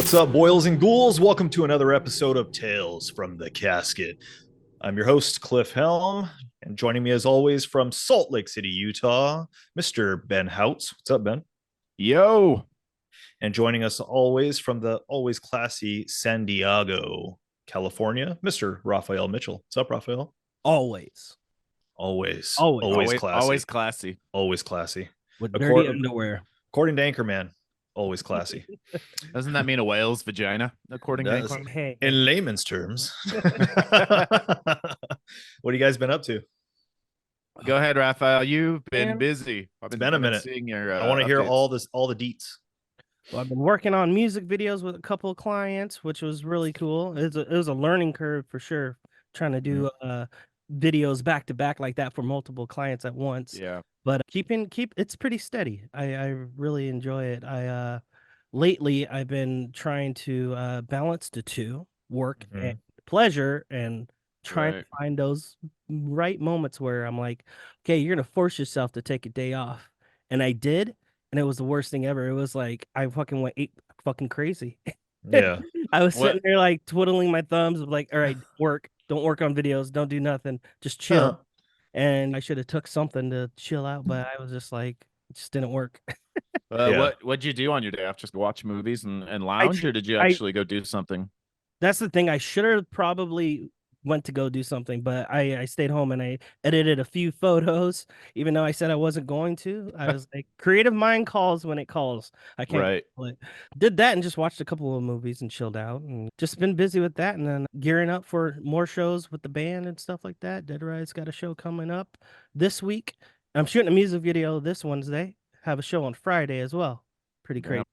What's up, boils and ghouls? Welcome to another episode of Tales from the Casket. I'm your host, Cliff Helm, and joining me as always from Salt Lake City, Utah, Mr. Ben Houts. What's up, Ben? Yo, And joining us always from the always classy San Diego, California, Mr. Raphael Mitchell. What's up, Raphael? Always. Always, Always. always always, classy, always classy. always classy. With dirty According, underwear. according to Anchorman, always classy. Doesn't that mean a whale's vagina, according to Does. Anchorman? Hey. In layman's terms. What have you guys been up to? Go ahead, Raphael. You've been Man. busy. It's been a minute. Seeing your, I want to hear updates. all the deets. Well, I've been working on music videos with a couple of clients, which was really cool. It was a learning curve for sure, trying to do videos back to back like that for multiple clients at once. Yeah, But keep it's pretty steady. I really enjoy it. Lately I've been trying to balance the two, work and pleasure, and trying to right. find those right moments where I'm like, okay, you're gonna force yourself to take a day off. And I did, and it was the worst thing ever. It was like I fucking went fucking crazy. Yeah. I was What? sitting there like twiddling my thumbs, like, all right, don't work on videos, don't do nothing, just chill. And I should have took something to chill out, but I was just like, it just didn't work. Yeah. What'd you do on your day off? Just watch movies and I lounge, or did you I actually go do something? That's the thing. I should have probably went to go do something, but I stayed home and I edited a few photos, even though I said I wasn't going to. I was like, creative mind calls when it calls. I can't Right. control it. Did that and just watched a couple of movies and chilled out and just been busy with that and then gearing up for more shows with the band and stuff like that. Dead Ride's got a show coming up this week. I'm shooting a music video this Wednesday. Have a show on Friday as well. Pretty Yeah. crazy.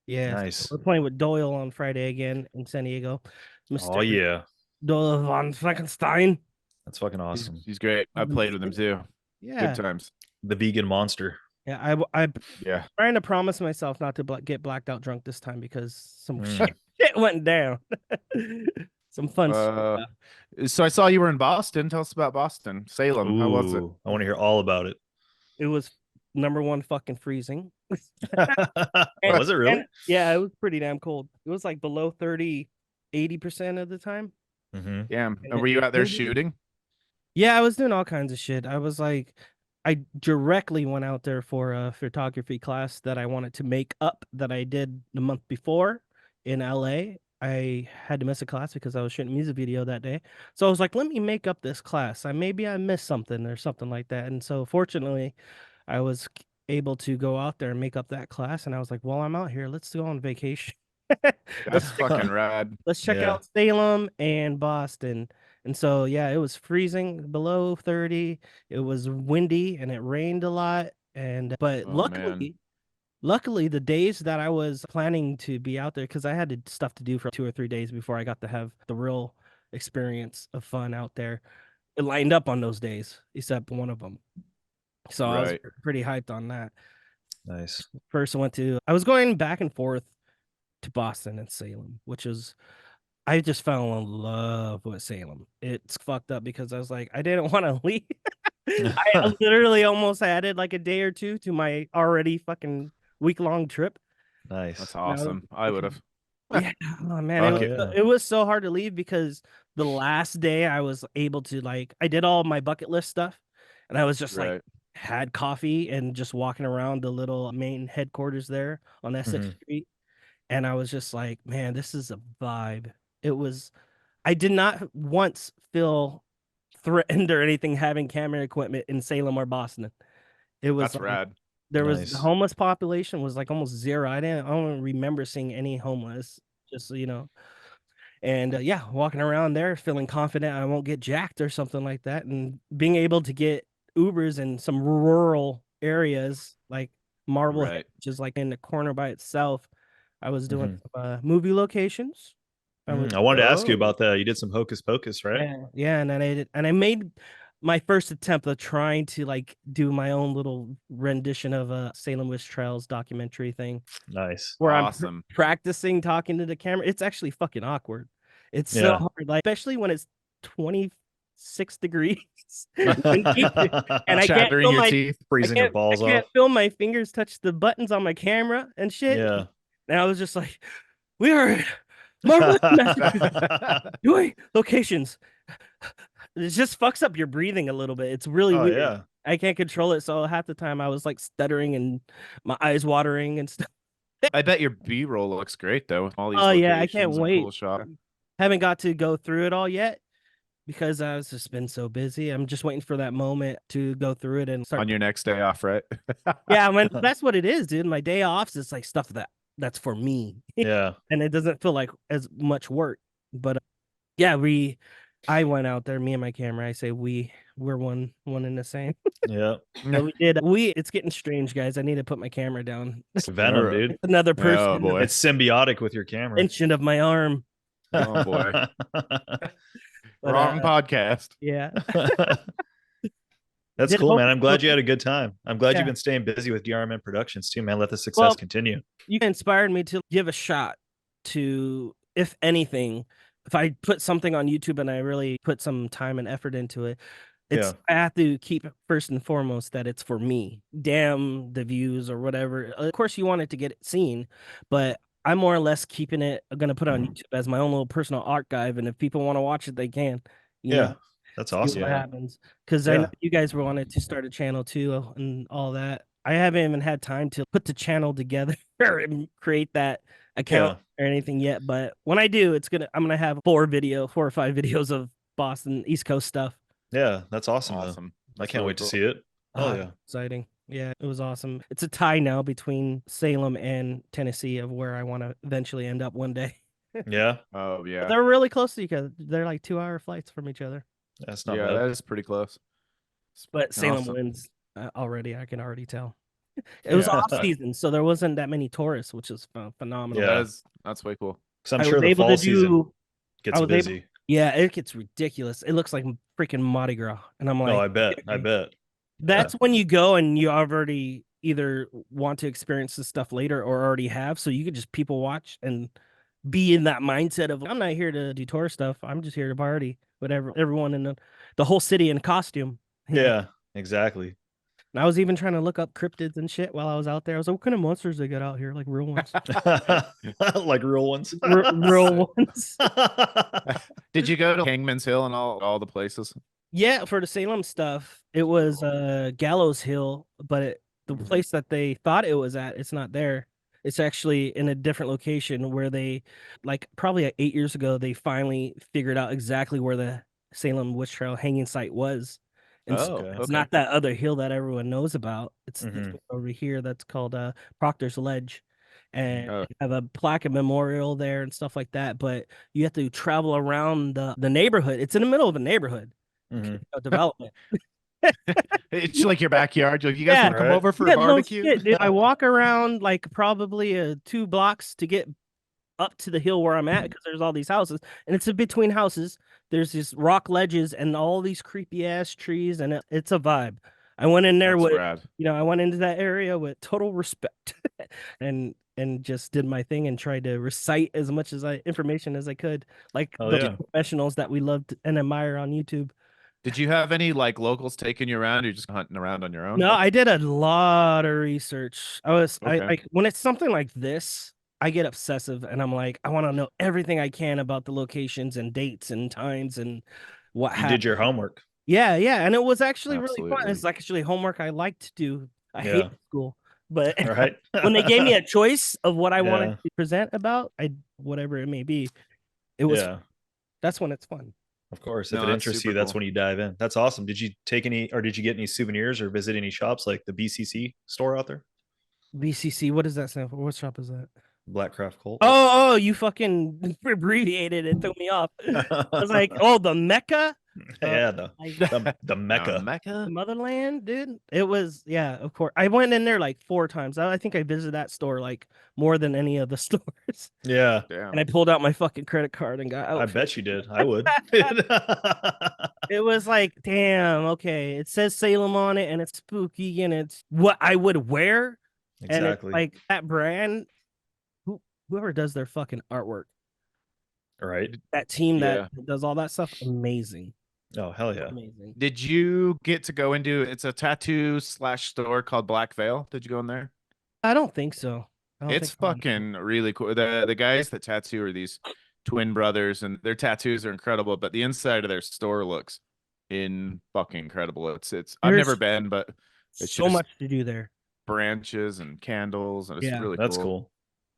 Yeah, Nice. we're playing with Doyle on Friday again in San Diego. Oh Mr. yeah. Doyle von Frankenstein. That's fucking awesome. He's great. I played with him too. Yeah, Good times. The vegan monster. yeah. I'm Yeah. trying to promise myself not to get blacked out drunk this time because some Mm. shit went down. Some fun stuff. So I saw you were in Boston. Tell us about Boston, Salem. How was it? Ooh, I want to hear all about it. It was number one fucking freezing. Was it really? Yeah, it was pretty damn cold. It was like below 30, 80% of the time. Mm-hmm. Yeah. And were you out there shooting? Yeah, I was doing all kinds of shit. I directly went out there for a photography class that I wanted to make up that I did the month before in LA. I had to miss a class because I was shooting a music video that day. So I was like, let me make up this class. Maybe I missed something or something like that. And so fortunately, I was able to go out there and make up that class. And I was like, well, I'm out here. Let's go on vacation. That's fucking rad. Let's check Yeah. out Salem and Boston. And so, yeah, it was freezing below 30. It was windy and it rained a lot. But Oh man. luckily, the days that I was planning to be out there, because I had stuff to do for 2 or 3 days before I got to have the real experience of fun out there, it lined up on those days, except one of them. So I was Right. pretty hyped on that. Nice. First, I was going back and forth to Boston and Salem, I just fell in love with Salem. It's fucked up because I was like, I didn't want to leave. I literally almost added like a day or two to my already fucking week-long trip. Nice. That's awesome. I would have. Yeah, oh man, Fuck yeah. it was so hard to leave because the last day I was able to I did all my bucket list stuff, and I was just like Right. had coffee and just walking around the little main headquarters there on Essex Street, and I was just like, man, this is a vibe. I did not once feel threatened or anything having camera equipment in Salem or Boston. It was That's rad. there was Nice. the homeless population was like almost zero. I don't remember seeing any homeless, just and yeah, walking around there feeling confident I won't get jacked or something like that, and being able to get Ubers in some rural areas like Marblehead, Right. which is like in the corner by itself. I was doing movie locations. I wanted to ask you Oh. about that. You did some hocus pocus, right? Yeah, and then I made my first attempt of trying to do my own little rendition of a Salem Witch Trials documentary thing Nice. where Awesome. practicing talking to the camera. It's actually fucking awkward. It's so Yeah. hard, especially when it's 26 degrees and I can't Chattering feel your my teeth. Freezing your balls I can't off. feel my fingers touch the buttons on my camera and shit. Yeah. And I was just like, We are in Marvelous Massachusetts doing locations. It just fucks up your breathing a little bit. It's really Oh weird. yeah. I can't control it. So half the time I was like stuttering and my eyes watering and stuff. I bet your B-roll looks great though with all these Oh yeah, I can't locations and wait. cool shots. Haven't got to go through it all yet because I've just been so busy. I'm just waiting for that moment to go through it and start. On your next day off, right? Yeah, when that's what it is, dude. My day offs is like stuff that's for me. Yeah. And it doesn't feel like as much work. But yeah, I went out there, me and my camera. I say we're one and the same. Yeah. So it's getting strange, guys. I need to put my camera down. It's venom, dude. Another Oh person boy. It's symbiotic with your camera. extension of my arm. Oh boy. But, Wrong podcast. Yeah. That's Did cool, hope- man. I'm glad you had a good time. I'm glad Yeah. you've been staying busy with DRMN Productions too, man. Let the success Well, continue. You inspired me to give a shot to, if anything, if I put something on YouTube and I really put some time and effort into it, Yeah. I have to keep first and foremost that it's for me. Damn the views or whatever. Of course, you want it to get seen, but I'm more or less keeping it. I'm gonna put it on YouTube as my own little personal archive, and if people want to watch it, they can. You Yeah. know, That's see awesome. what Yeah. happens. Because I know Yeah. you guys wanted to start a channel too and all that. I haven't even had time to put the channel together and create that account or anything yet. But when I do, I'm gonna have 4 or 5 videos of Boston East Coast stuff. Yeah. That's awesome. Though. Awesome. I That's can't really wait to cool. see it. Oh yeah. Exciting. Yeah, it was awesome. It's a tie now between Salem and Tennessee of where I want to eventually end up one day. Yeah. Oh yeah. They're really close to each other. They're like 2-hour flights from each other. That's not Yeah, bad. that is pretty close. But Salem Awesome. wins already. I can already tell. It was Yeah. off season, so there wasn't that many tourists, which is phenomenal. Yeah. That's way cool. Because I'm I sure was the able fall to season do. gets I was able- busy. Yeah, it gets ridiculous. It looks like freaking Mardi Gras, and I'm like, No, I bet. I bet. that's when you go and you already either want to experience this stuff later or already have, so you could just people watch and be in that mindset of I'm not here to do tourist stuff. I'm just here to party. Whatever, everyone in the whole city in costume. Yeah. Exactly. And I was even trying to look up cryptids and shit while I was out there. I was like, what kind of monsters they got out here? Like real ones. Like real ones. Real ones. Did you go to Hangman's Hill and all the places? Yeah, for the Salem stuff, it was Gallows Hill, but the place that they thought it was at, it's not there. It's actually in a different location where they, like probably 8 years ago, they finally figured out exactly where the Salem Witch Trail hanging site was. And so Oh, it's okay. not that other hill that everyone knows about. It's this Mhm. one over here that's called Proctor's Ledge. And Oh. they have a plaque and memorial there and stuff like that. But you have to travel around the neighborhood. It's in the middle of a neighborhood Mhm. development. It's like your backyard. You're like, you guys Yeah. want to come Right. over for Yeah, a no barbecue? shit, dude. I walk around like probably 2 blocks to get up to the hill where I'm at because there's all these houses, and it's in between houses. There's these rock ledges and all these creepy ass trees, and it's a vibe. I went in there That's with, rad. I went into that area with total respect, and just did my thing and tried to recite as much information as I could, like Oh, the yeah. professionals that we loved and admire on YouTube. Did you have any like locals taking you around? Or you're just hunting around on your own? No, I did a lot of research. Okay. When it's something like this, I get obsessive and I'm like, I want to know everything I can about the locations and dates and times and what You happened. did your homework. Yeah, and it was actually really fun. Absolutely. It's actually homework I like to do. I Yeah. hate school, but Right. when they gave me a choice of what I wanted Yeah. to present about, whatever it may be, it was Yeah. that's when it's fun. Of course. No, If it that's interests you, super that's cool. when you dive in. That's awesome. Did you take any, or did you get any souvenirs or visit any shops like the BCC store out there? BCC, what does that stand for? What shop is that? Blackcraft Cult. Oh, you fucking abbreviated it. Threw me off. I was like, oh, the Mecca? Yeah, Like, the Mecca. Mecca? the motherland, dude. It was, yeah, of course. I went in there like 4 times. I think I visited that store like more than any of the stores. Yeah, Damn. And I pulled out my fucking credit card and got I out. bet you did. I would. It was like, damn, okay. It says Salem on it and it's spooky and it's what I would wear. And it's Exactly. like that brand, whoever does their fucking artwork, Right. that team Yeah. that does all that stuff, amazing. Oh, hell yeah. Amazing. Did you get to go into it's a tattoo / store called Black Veil? Did you go in there? I don't think so. I don't It's think I know. fucking really cool. The guys that tattoo are these twin brothers, and their tattoos are incredible. But the inside of their store looks fucking incredible. It's I've never There's been, but it's so just much to do there. branches and candles, and it's Yeah. really That's cool. cool.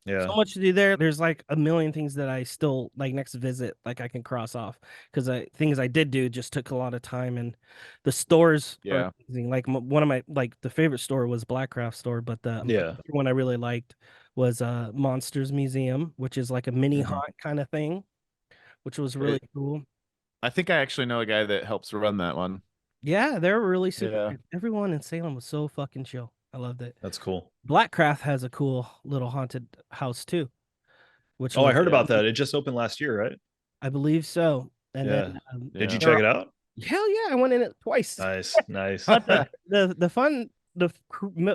Yeah. So much to do there. There's like a million things that I still like next visit, like I can cross off because things I did do just took a lot of time, and the stores are Yeah. amazing. Like one of my the favorite store was Blackcraft store, but the Yeah. one I really liked was Monsters Museum, which is like a mini Mhm. haunt kind of thing, which was really cool. I think I actually know a guy that helps run that one. Yeah, they're really super. Yeah. Everyone in Salem was so fucking chill. I loved it. That's cool. Blackcraft has a cool little haunted house too, which Oh, I looks, heard about that. It just opened last year, right? I believe so. And Yeah. then Did you Yeah. check it out? hell yeah, I went in it twice. Nice. Nice. But the fun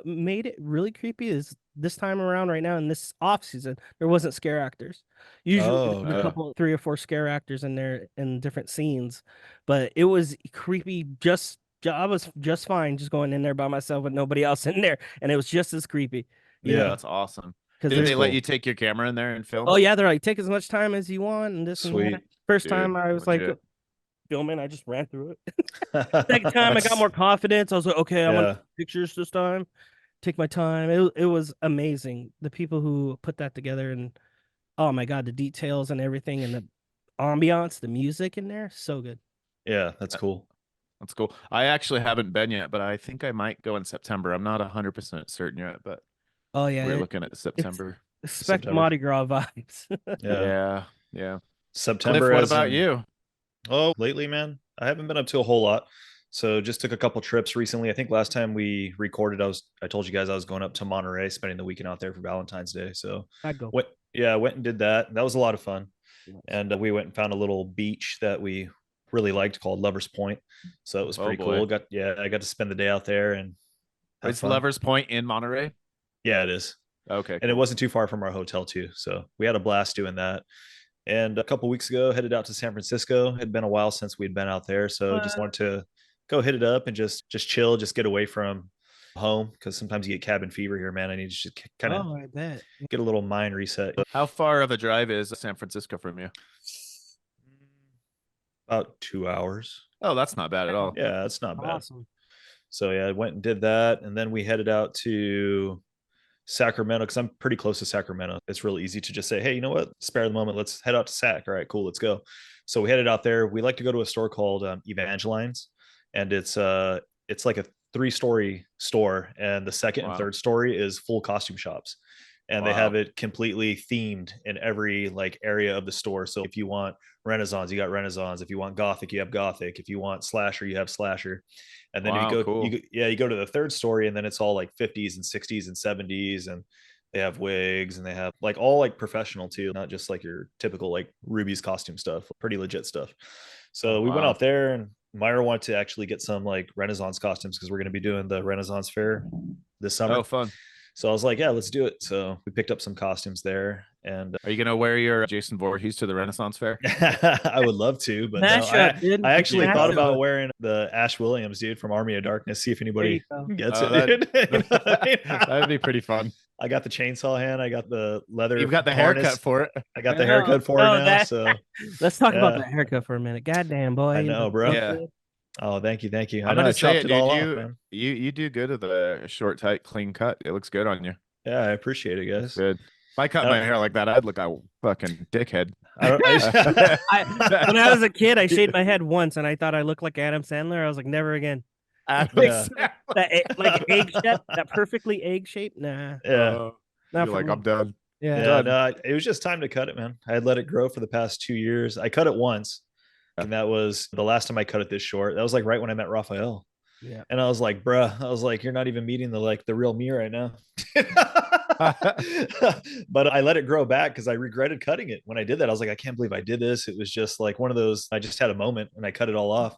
made it really creepy is this time around right now in this off season there wasn't scare actors. Usually Oh, there's a okay. couple 3 or 4 scare actors in there in different scenes, but it was creepy. I was just fine just going in there by myself with nobody else in there, and it was just as creepy. Yeah. That's awesome. Because Did That's they let cool. you take your camera in there and film? oh yeah, they're like take as much time as you want and this and Sweet. that. First Dude, time I was like legit. filming, I just ran through it. Second time I got more confidence. I was like, okay, I want Yeah. to take pictures this time. Take my time. It was amazing. The people who put that together, and oh my god, the details and everything and the ambiance, the music in there, so good. Yeah, that's cool. That's cool. I actually haven't been yet, but I think I might go in September. I'm not 100% certain yet, but Oh yeah, we're looking at September. expect September. Mardi Gras vibes. Yeah. Yeah. September. Cliff, what as about in- you? Oh, lately, man, I haven't been up to a whole lot. So just took a couple trips recently. I think last time we recorded, I told you guys I was going up to Monterey, spending the weekend out there for Valentine's Day. So I'd go. I went and did that. That was a lot of fun. And we went and found a little beach that we really liked called Lovers Point. So it was pretty boy. cool. I got to spend the day out there and have Is fun. Lovers Point in Monterey? Yeah, it is. Okay. And it wasn't too far from our hotel too. So we had a blast doing that. And a couple weeks ago, headed out to San Francisco. It had been a while since we'd been out there, so just wanted to go hit it up and just chill, just get away from home because sometimes you get cabin fever here, man. I need to just kind of I bet. get a little mind reset. How far of a drive is San Francisco from you? About 2 hours. Oh, that's not bad at all. Yeah, that's not bad. Awesome. So yeah, I went and did that, and then we headed out to Sacramento because I'm pretty close to Sacramento. It's really easy to just say, hey, you know what? Spare the moment. Let's head out to Sac. All right, cool. Let's go. So we headed out there. We like to go to a store called Evangeline's, and it's like a 3-story store, and the second and third story is full costume shops, and they have it completely themed in every like area of the store. So if you want Renaissance, you got Renaissance. If you want Gothic, you have Gothic. If you want slasher, you have slasher. And then if you go, you go to the third story, and then it's all like 50s and 60s and 70s, and they have wigs, and they have like all like professional too, not just like your typical like Ruby's costume stuff, pretty legit stuff. So we went out there, and Myra wanted to actually get some like Renaissance costumes because we're going to be doing the Renaissance fair this summer. Oh, fun. So I was like, yeah, let's do it. So we picked up some costumes there. And are you going to wear your Jason Voorhees to the Renaissance fair? I would love to, but no, I actually thought about wearing the Ash Williams, dude, from Army of Darkness. See if anybody gets it. That'd be pretty fun. I got the chainsaw hand. I got the leather. You've got the haircut for it. I got the haircut for it now. So let's talk about that haircut for a minute. Goddamn, boy. I know, bro. Yeah. Oh, thank you. I'm gonna say it, dude. You do good with the short, tight, clean cut. It looks good on you. Yeah, I appreciate it, guys. Good. If I cut my hair like that, I'd look like a fucking dickhead. When I was a kid, I shaved my head once, and I thought I looked like Adam Sandler. I was like, never again. Like egg shape, that perfectly egg shape. Nah. Yeah. You're like, I'm done. Yeah. No, it was just time to cut it, man. I had let it grow for the past 2 years. I cut it once. And that was the last time I cut it this short. That was like right when I met Raphael. Yeah. And I was like, bruh, I was like, you're not even meeting the real me right now. But I let it grow back because I regretted cutting it. When I did that, I was like, I can't believe I did this. It was just like one of those, I just had a moment and I cut it all off.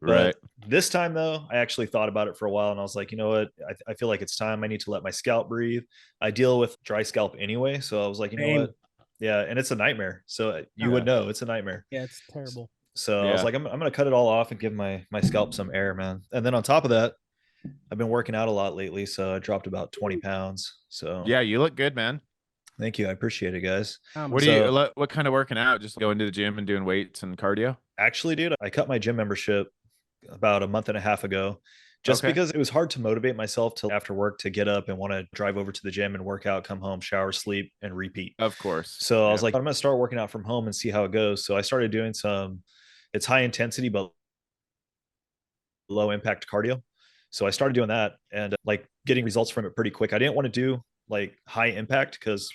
Right. But this time though, I actually thought about it for a while, and I was like, you know what? I feel like it's time. I need to let my scalp breathe. I deal with dry scalp anyway. So I was like, you know what? Yeah. And it's a nightmare. So you would know it's a nightmare. Yeah, it's terrible. So I was like, I'm going to cut it all off and give my scalp some air, man. And then on top of that, I've been working out a lot lately. So I dropped about 20 pounds. So yeah, you look good, man. Thank you. I appreciate it, guys. What do you? What kind of working out? Just going to the gym and doing weights and cardio? Actually, dude, I cut my gym membership about a month and a half ago just Okay. because it was hard to motivate myself to after work to get up and want to drive over to the gym and work out, come home, shower, sleep, and repeat. Of course. So I was Yeah. like, I'm going to start working out from home and see how it goes. So I started doing it's high intensity, but low impact cardio. So I started doing that and like getting results from it pretty quick. I didn't want to do like high impact because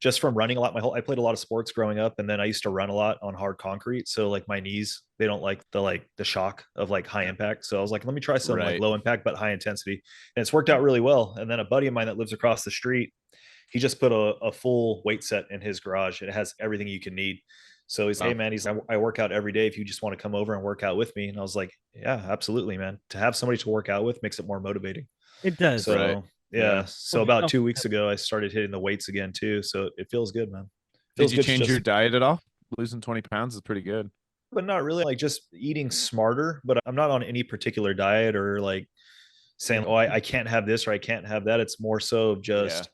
just from running a lot, I played a lot of sports growing up, and then I used to run a lot on hard concrete. So like my knees, they don't like the shock of like high impact. So I was like, let me try some like low impact but high intensity, and it's worked out really well. And then a buddy of mine that lives across the street, he just put a full weight set in his garage, and it has everything you can need. So he's, hey man, I work out every day if you just want to come over and work out with me. And I was like, yeah, absolutely, man. To have somebody to work out with makes it more motivating. It does. So yeah. So about 2 weeks ago, I started hitting the weights again too. So it feels good, man. Did you change your diet at all? Losing 20 pounds is pretty good. But not really, like just eating smarter. But I'm not on any particular diet or like saying, oh, I can't have this or I can't have that. It's more so just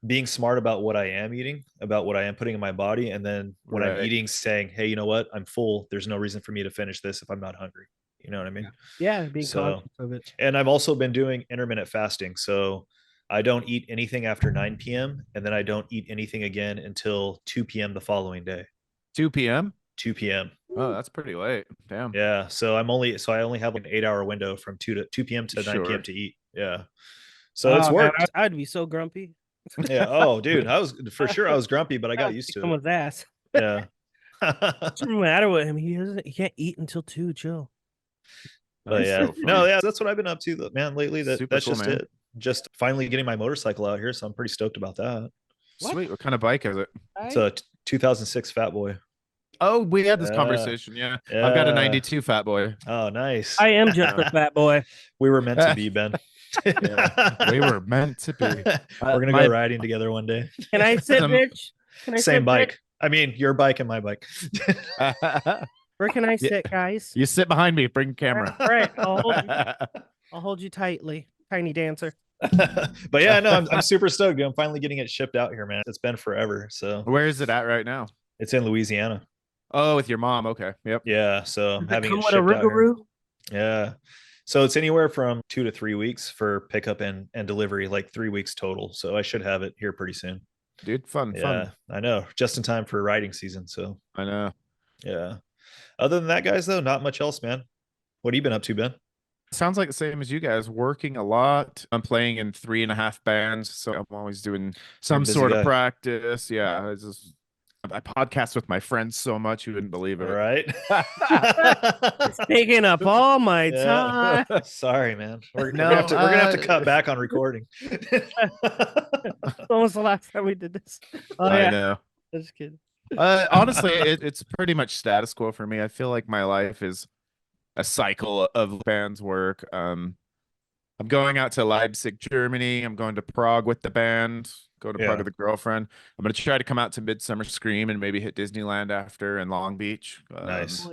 being smart about what I am eating, about what I am putting in my body. And then when I'm eating, saying, hey, you know what? I'm full. There's no reason for me to finish this if I'm not hungry. You know what I mean? Yeah, being conscious of it. And I've also been doing intermittent fasting. So I don't eat anything after 9 p.m. and then I don't eat anything again until 2 p.m. the following day. 2 p.m. 2 p.m. Oh, that's pretty late. Damn. Yeah. So I only have like an 8-hour window from 2 p.m. to 9 p.m. to eat. Yeah. So it's worked. Man, I'd be so grumpy. Yeah. Oh, dude, I was grumpy, but I got used to it. Someone's ass. Yeah. What's the matter with him? He can't eat until 2. Chill. But yeah, no, yeah, that's what I've been up to, man, lately. That's cool, just man. It. Just finally getting my motorcycle out here, so I'm pretty stoked about that. Sweet. What kind of bike is it? It's a 2006 Fat Boy. Oh, we had this conversation. Yeah. I've got a 92 Fat Boy. Oh, nice. I am just a fat boy. We were meant to be, Ben. We were meant to be. We're gonna go riding together one day. Can I sit, bitch? Same bike. Bitch? I mean, your bike and my bike. Where can I sit, guys? You sit behind me. Bring camera. All right. I'll hold you tightly, tiny dancer. But yeah, no, I'm super stoked, dude. I'm finally getting it shipped out here, man. It's been forever. So where is it at right now? It's in Louisiana. Oh, with your mom. Okay. Yep. Yeah. So I'm having it shipped out here. Yeah. So it's anywhere from 2 to 3 weeks for pickup and delivery, like 3 weeks total. So I should have it here pretty soon. Dude, fun. I know. Just in time for riding season. So I know. Yeah. Other than that, guys, though, not much else, man. What have you been up to, Ben? Sounds like the same as you guys. Working a lot. I'm playing in 3.5 bands, so I'm always doing some sort of practice. Yeah, I podcast with my friends so much you wouldn't believe it. Right? It's taking up all my time. Sorry, man. We're gonna have to cut back on recording. Almost the last time we did this. I know. Just kidding. Honestly, it's pretty much status quo for me. I feel like my life is a cycle of band's work. I'm going out to Leipzig, Germany. I'm going to Prague with the band. Go to Prague with a girlfriend. I'm going to try to come out to Midsummer Scream and maybe hit Disneyland after and Long Beach. Nice.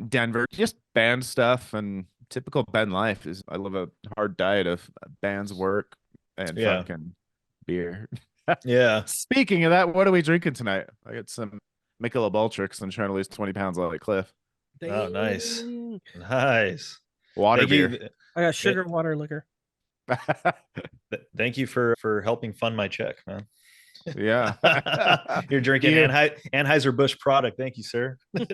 Denver. Just band stuff and typical band life is I live a hard diet of band's work and fucking beer. Yeah. Speaking of that, what are we drinking tonight? I got some Michelob Ultra because I'm trying to lose 20 pounds like Cliff. Oh, nice. Nice. Water beer. I got sugar water liquor. Thank you for helping fund my check, man. Yeah. You're drinking Anheuser-Busch product. Thank you, sir. Do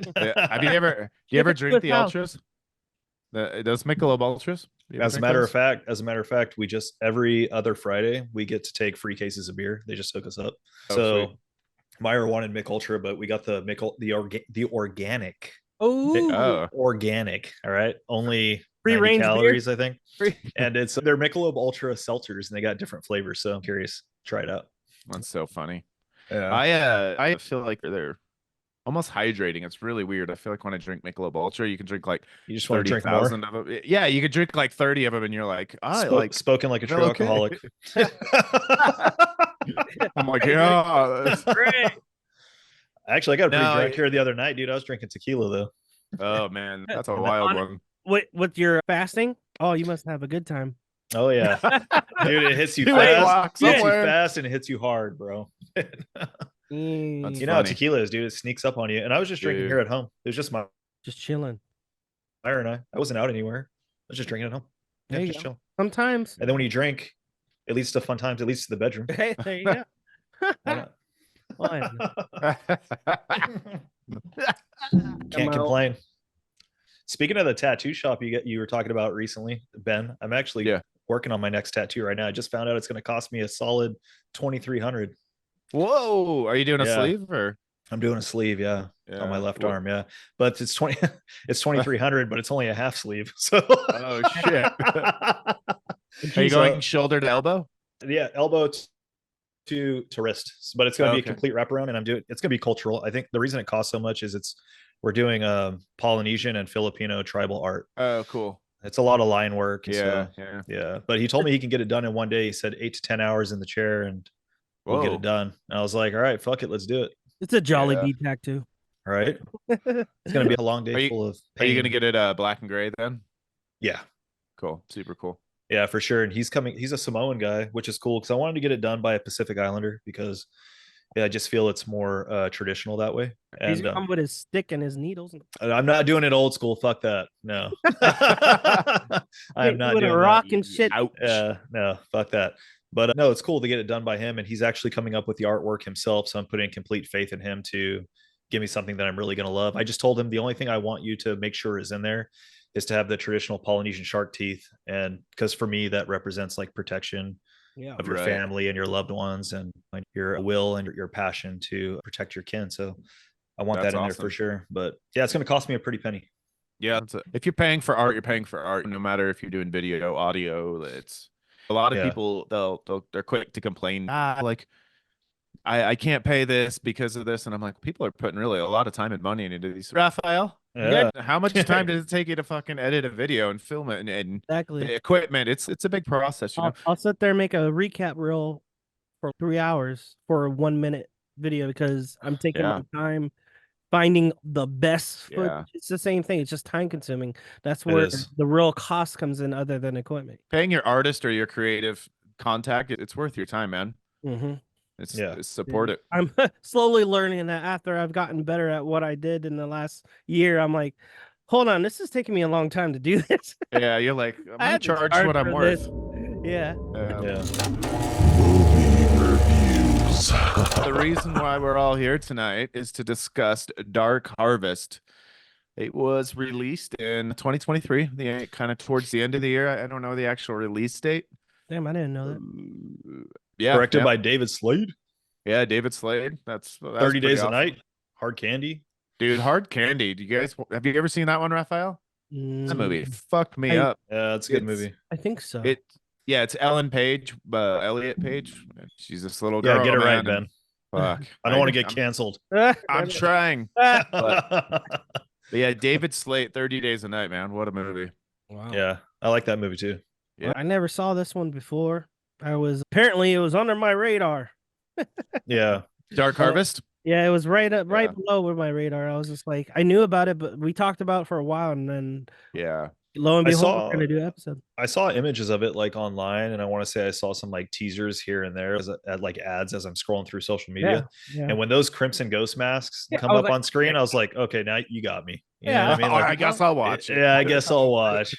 you ever drink the Ultras? Those Michelob Ultras? As a matter of fact, we just every other Friday we get to take free cases of beer. They just hook us up. So sweet. Meyer wanted Mick Ultra, but we got the organic. Oh, organic. All right, only free 90 range calories, beer? I think. And they're Michelob Ultra seltzers, and they got different flavors. So I'm curious. Try it out. That's so funny. Yeah. I feel like they're almost hydrating. It's really weird. I feel like when I drink Michelob Ultra, you can drink like you just want to drink more of them. Yeah, you could drink like 30 of them, and you're like, spoken like a true alcoholic. I'm like, yeah, that's great. Actually, I got a pretty drunk here the other night, dude. I was drinking tequila though. Oh man, that's a wild one. With your fasting? Oh, you must have a good time. Oh yeah, dude, it hits you 2 fast. o'clock Hits you somewhere. fast and it hits you hard, bro. That's You know how funny. tequila is, dude. It sneaks up on you. And I was just drinking here Dude. at home. It was just my Just chilling. fire and I wasn't out anywhere. I was just drinking at home. Yeah, There you just go. chill. Sometimes. And then when you drink, it leads to fun times. It leads to the bedroom. Hey, there you go. Why not? Why Can't complain. Speaking of the tattoo shop you were talking about recently, Ben, I'm actually working on my next tattoo right now. I just found out it's going to cost me a solid 2,300. Whoa, are you doing a sleeve or? I'm doing a sleeve, yeah, on my left arm, yeah. But it's 2,300, but it's only a half sleeve. So oh shit. Are you going shoulder to elbow? Yeah, elbow to wrist, but it's going to be a complete wraparound, and it's going to be cultural. I think the reason it costs so much is we're doing Polynesian and Filipino tribal art. Oh, cool. It's a lot of line work. Yeah, so, yeah. But he told me he can get it done in one day. He said 8 to 10 hours in the chair, and we'll get it done. And I was like, all right, fuck it, let's do it. It's a jolly beat tattoo. Right? It's going to be a long day full of pain. Are you going to get it black and gray then? Yeah. Cool. Super cool. Yeah, for sure. And he's a Samoan guy, which is cool because I wanted to get it done by a Pacific Islander because I just feel it's more traditional that way. He's gonna come with his stick and his needles. I'm not doing it old school. Fuck that. No. I'm not doing a rock and shit. No, fuck that. But no, it's cool to get it done by him. And he's actually coming up with the artwork himself. So I'm putting complete faith in him to give me something that I'm really going to love. I just told him the only thing I want you to make sure is in there is to have the traditional Polynesian shark teeth. And because for me, that represents like protection of your family and your loved ones and like your will and your passion to protect your kin. So I want that in there for sure. But yeah, it's going to cost me a pretty penny. Yeah. If you're paying for art, you're paying for art. No matter if you're doing video, audio, it's a lot of people, they're quick to complain. Like, I can't pay this because of this. And I'm like, people are putting really a lot of time and money into these. Raphael, how much time does it take you to fucking edit a video and film it? And exactly the equipment, it's a big process. You know, I'll sit there and make a recap reel for 3 hours for a 1 minute video because I'm taking my time finding the best footage. It's the same thing. It's just time consuming. That's where the real cost comes in other than equipment. Paying your artist or your creative contact, it's worth your time, man. It's support it. I'm slowly learning that after I've gotten better at what I did in the last year. I'm like, hold on, this is taking me a long time to do this. Yeah, you're like, I'm gonna charge what I'm worth. Yeah. The reason why we're all here tonight is to discuss Dark Harvest. It was released in 2023, kind of towards the end of the year. I don't know the actual release date. Damn, I didn't know that. Directed by David Slade. Yeah, David Slade. That's 30 Days a Night. Hard Candy. Dude, Hard Candy. Have you ever seen that one, Raphael? That movie fucked me up. Yeah, it's a good movie. I think so. It's Ellen Page, Elliot Page. She's this little girl. Yeah, get it right, Ben. Fuck. I don't want to get canceled. I'm trying. But yeah, David Slade, 30 Days a Night, man. What a movie. Wow. Yeah, I like that movie too. Yeah. I never saw this one before. Apparently it was under my radar. Yeah. Dark Harvest? Yeah, it was right below with my radar. I was just like, I knew about it, but we talked about it for a while, and then lo and behold, we're gonna do an episode. I saw images of it like online, and I want to say I saw some like teasers here and there at like ads as I'm scrolling through social media. Yeah. And when those Crimson Ghost masks come up on screen, I was like, okay, now you got me. You know what I mean? Like, I guess I'll watch it. Yeah, I guess I'll watch.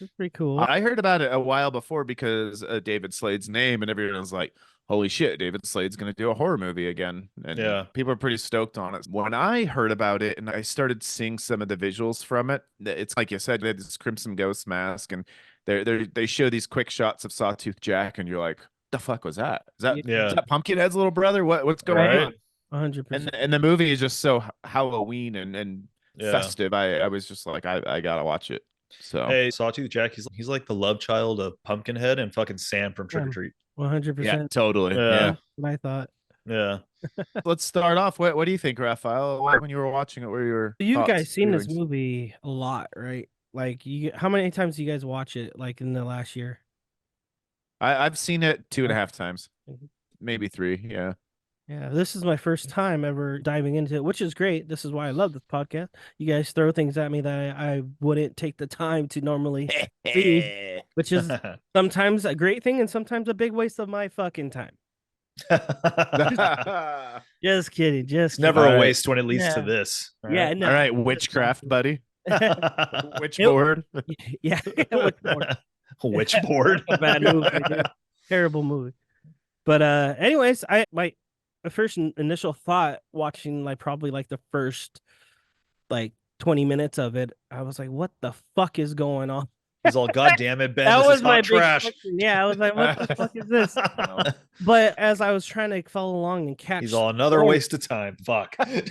It's pretty cool. I heard about it a while before because David Slade's name, and everyone was like, holy shit, David Slade's going to do a horror movie again. And people are pretty stoked on it. When I heard about it and I started seeing some of the visuals from it, it's like you said, they had this Crimson Ghost mask, and they show these quick shots of Sawtooth Jack, and you're like, the fuck was that? Is that Pumpkinhead's little brother? What's going on? 100%. And the movie is just so Halloween and festive. I was just like, I gotta watch it. So hey, Sawtooth Jack, he's like the love child of Pumpkinhead and fucking Sam from Trick or Treat. 100%. Yeah, totally. Yeah. What I thought. Yeah. Let's start off. What do you think, Raphael? When you were watching it, you guys seen this movie a lot, right? Like, how many times do you guys watch it? Like in the last year? I've seen it 2.5 times, maybe 3. Yeah. Yeah, this is my first time ever diving into it, which is great. This is why I love this podcast. You guys throw things at me that I wouldn't take the time to normally see, which is sometimes a great thing and sometimes a big waste of my fucking time. Just kidding. Just It's never All a right. waste when it leads to Yeah. this. Yeah, no. All right, witchcraft, buddy. right. Witchboard. Yeah, Witchboard. Witchboard. A bad movie, dude. Terrible movie. But anyways, my first initial thought watching probably the first 20 minutes of it, I was like, what the fuck is going on? He's all, God damn it, Ben. That This was is my hot big trash. question. Yeah, I was like, what the fuck is this? But as I was trying to follow along and catch, He's all, another waste of time. Fuck. I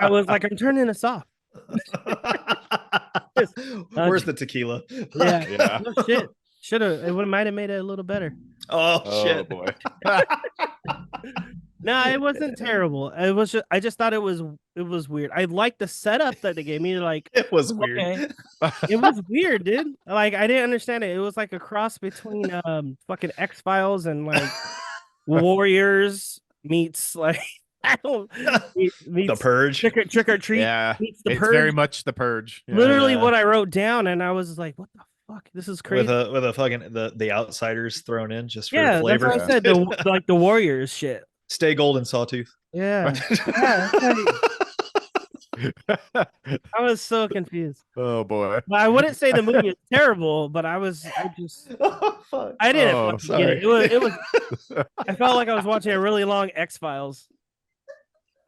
was like, I'm turning this off. Where's the tequila? Yeah. Oh, shit. Should have. It might have made it a little better. Oh shit, boy. No, it wasn't terrible. It was just I just thought it was weird. I liked the setup that they gave me. It was weird. Okay. It was weird, dude. I didn't understand it. It was like a cross between fucking X-Files and Warriors meets I don't meets The Purge. trick or treat. Yeah, meets the it's Purge. very much the Purge. Yeah. Literally what I wrote down, and I was like, what the fuck? This is crazy. With a fucking the outsiders thrown in just for Yeah, flavor. that's what I said. The Warriors shit. Stay golden, Sawtooth. Yeah. Yeah, I was so confused. Oh boy. Well, I wouldn't say the movie is terrible, but I just Fuck. I didn't Oh, fucking get it. It was I felt like I was watching a really long X-Files.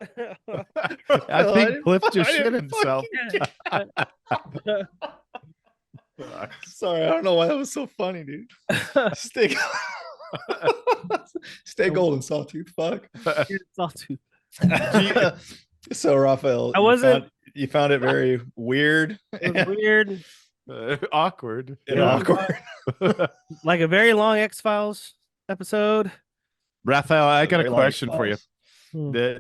I think Cliff just shit himself. Sorry, I don't know why that was so funny, dude. Stay golden, Sawtooth. Fuck. Sawtooth. So Raphael, you found it very weird. It was weird. Awkward. And awkward. Like a very long X-Files episode. Raphael, I got a Very long question for you. X-Files.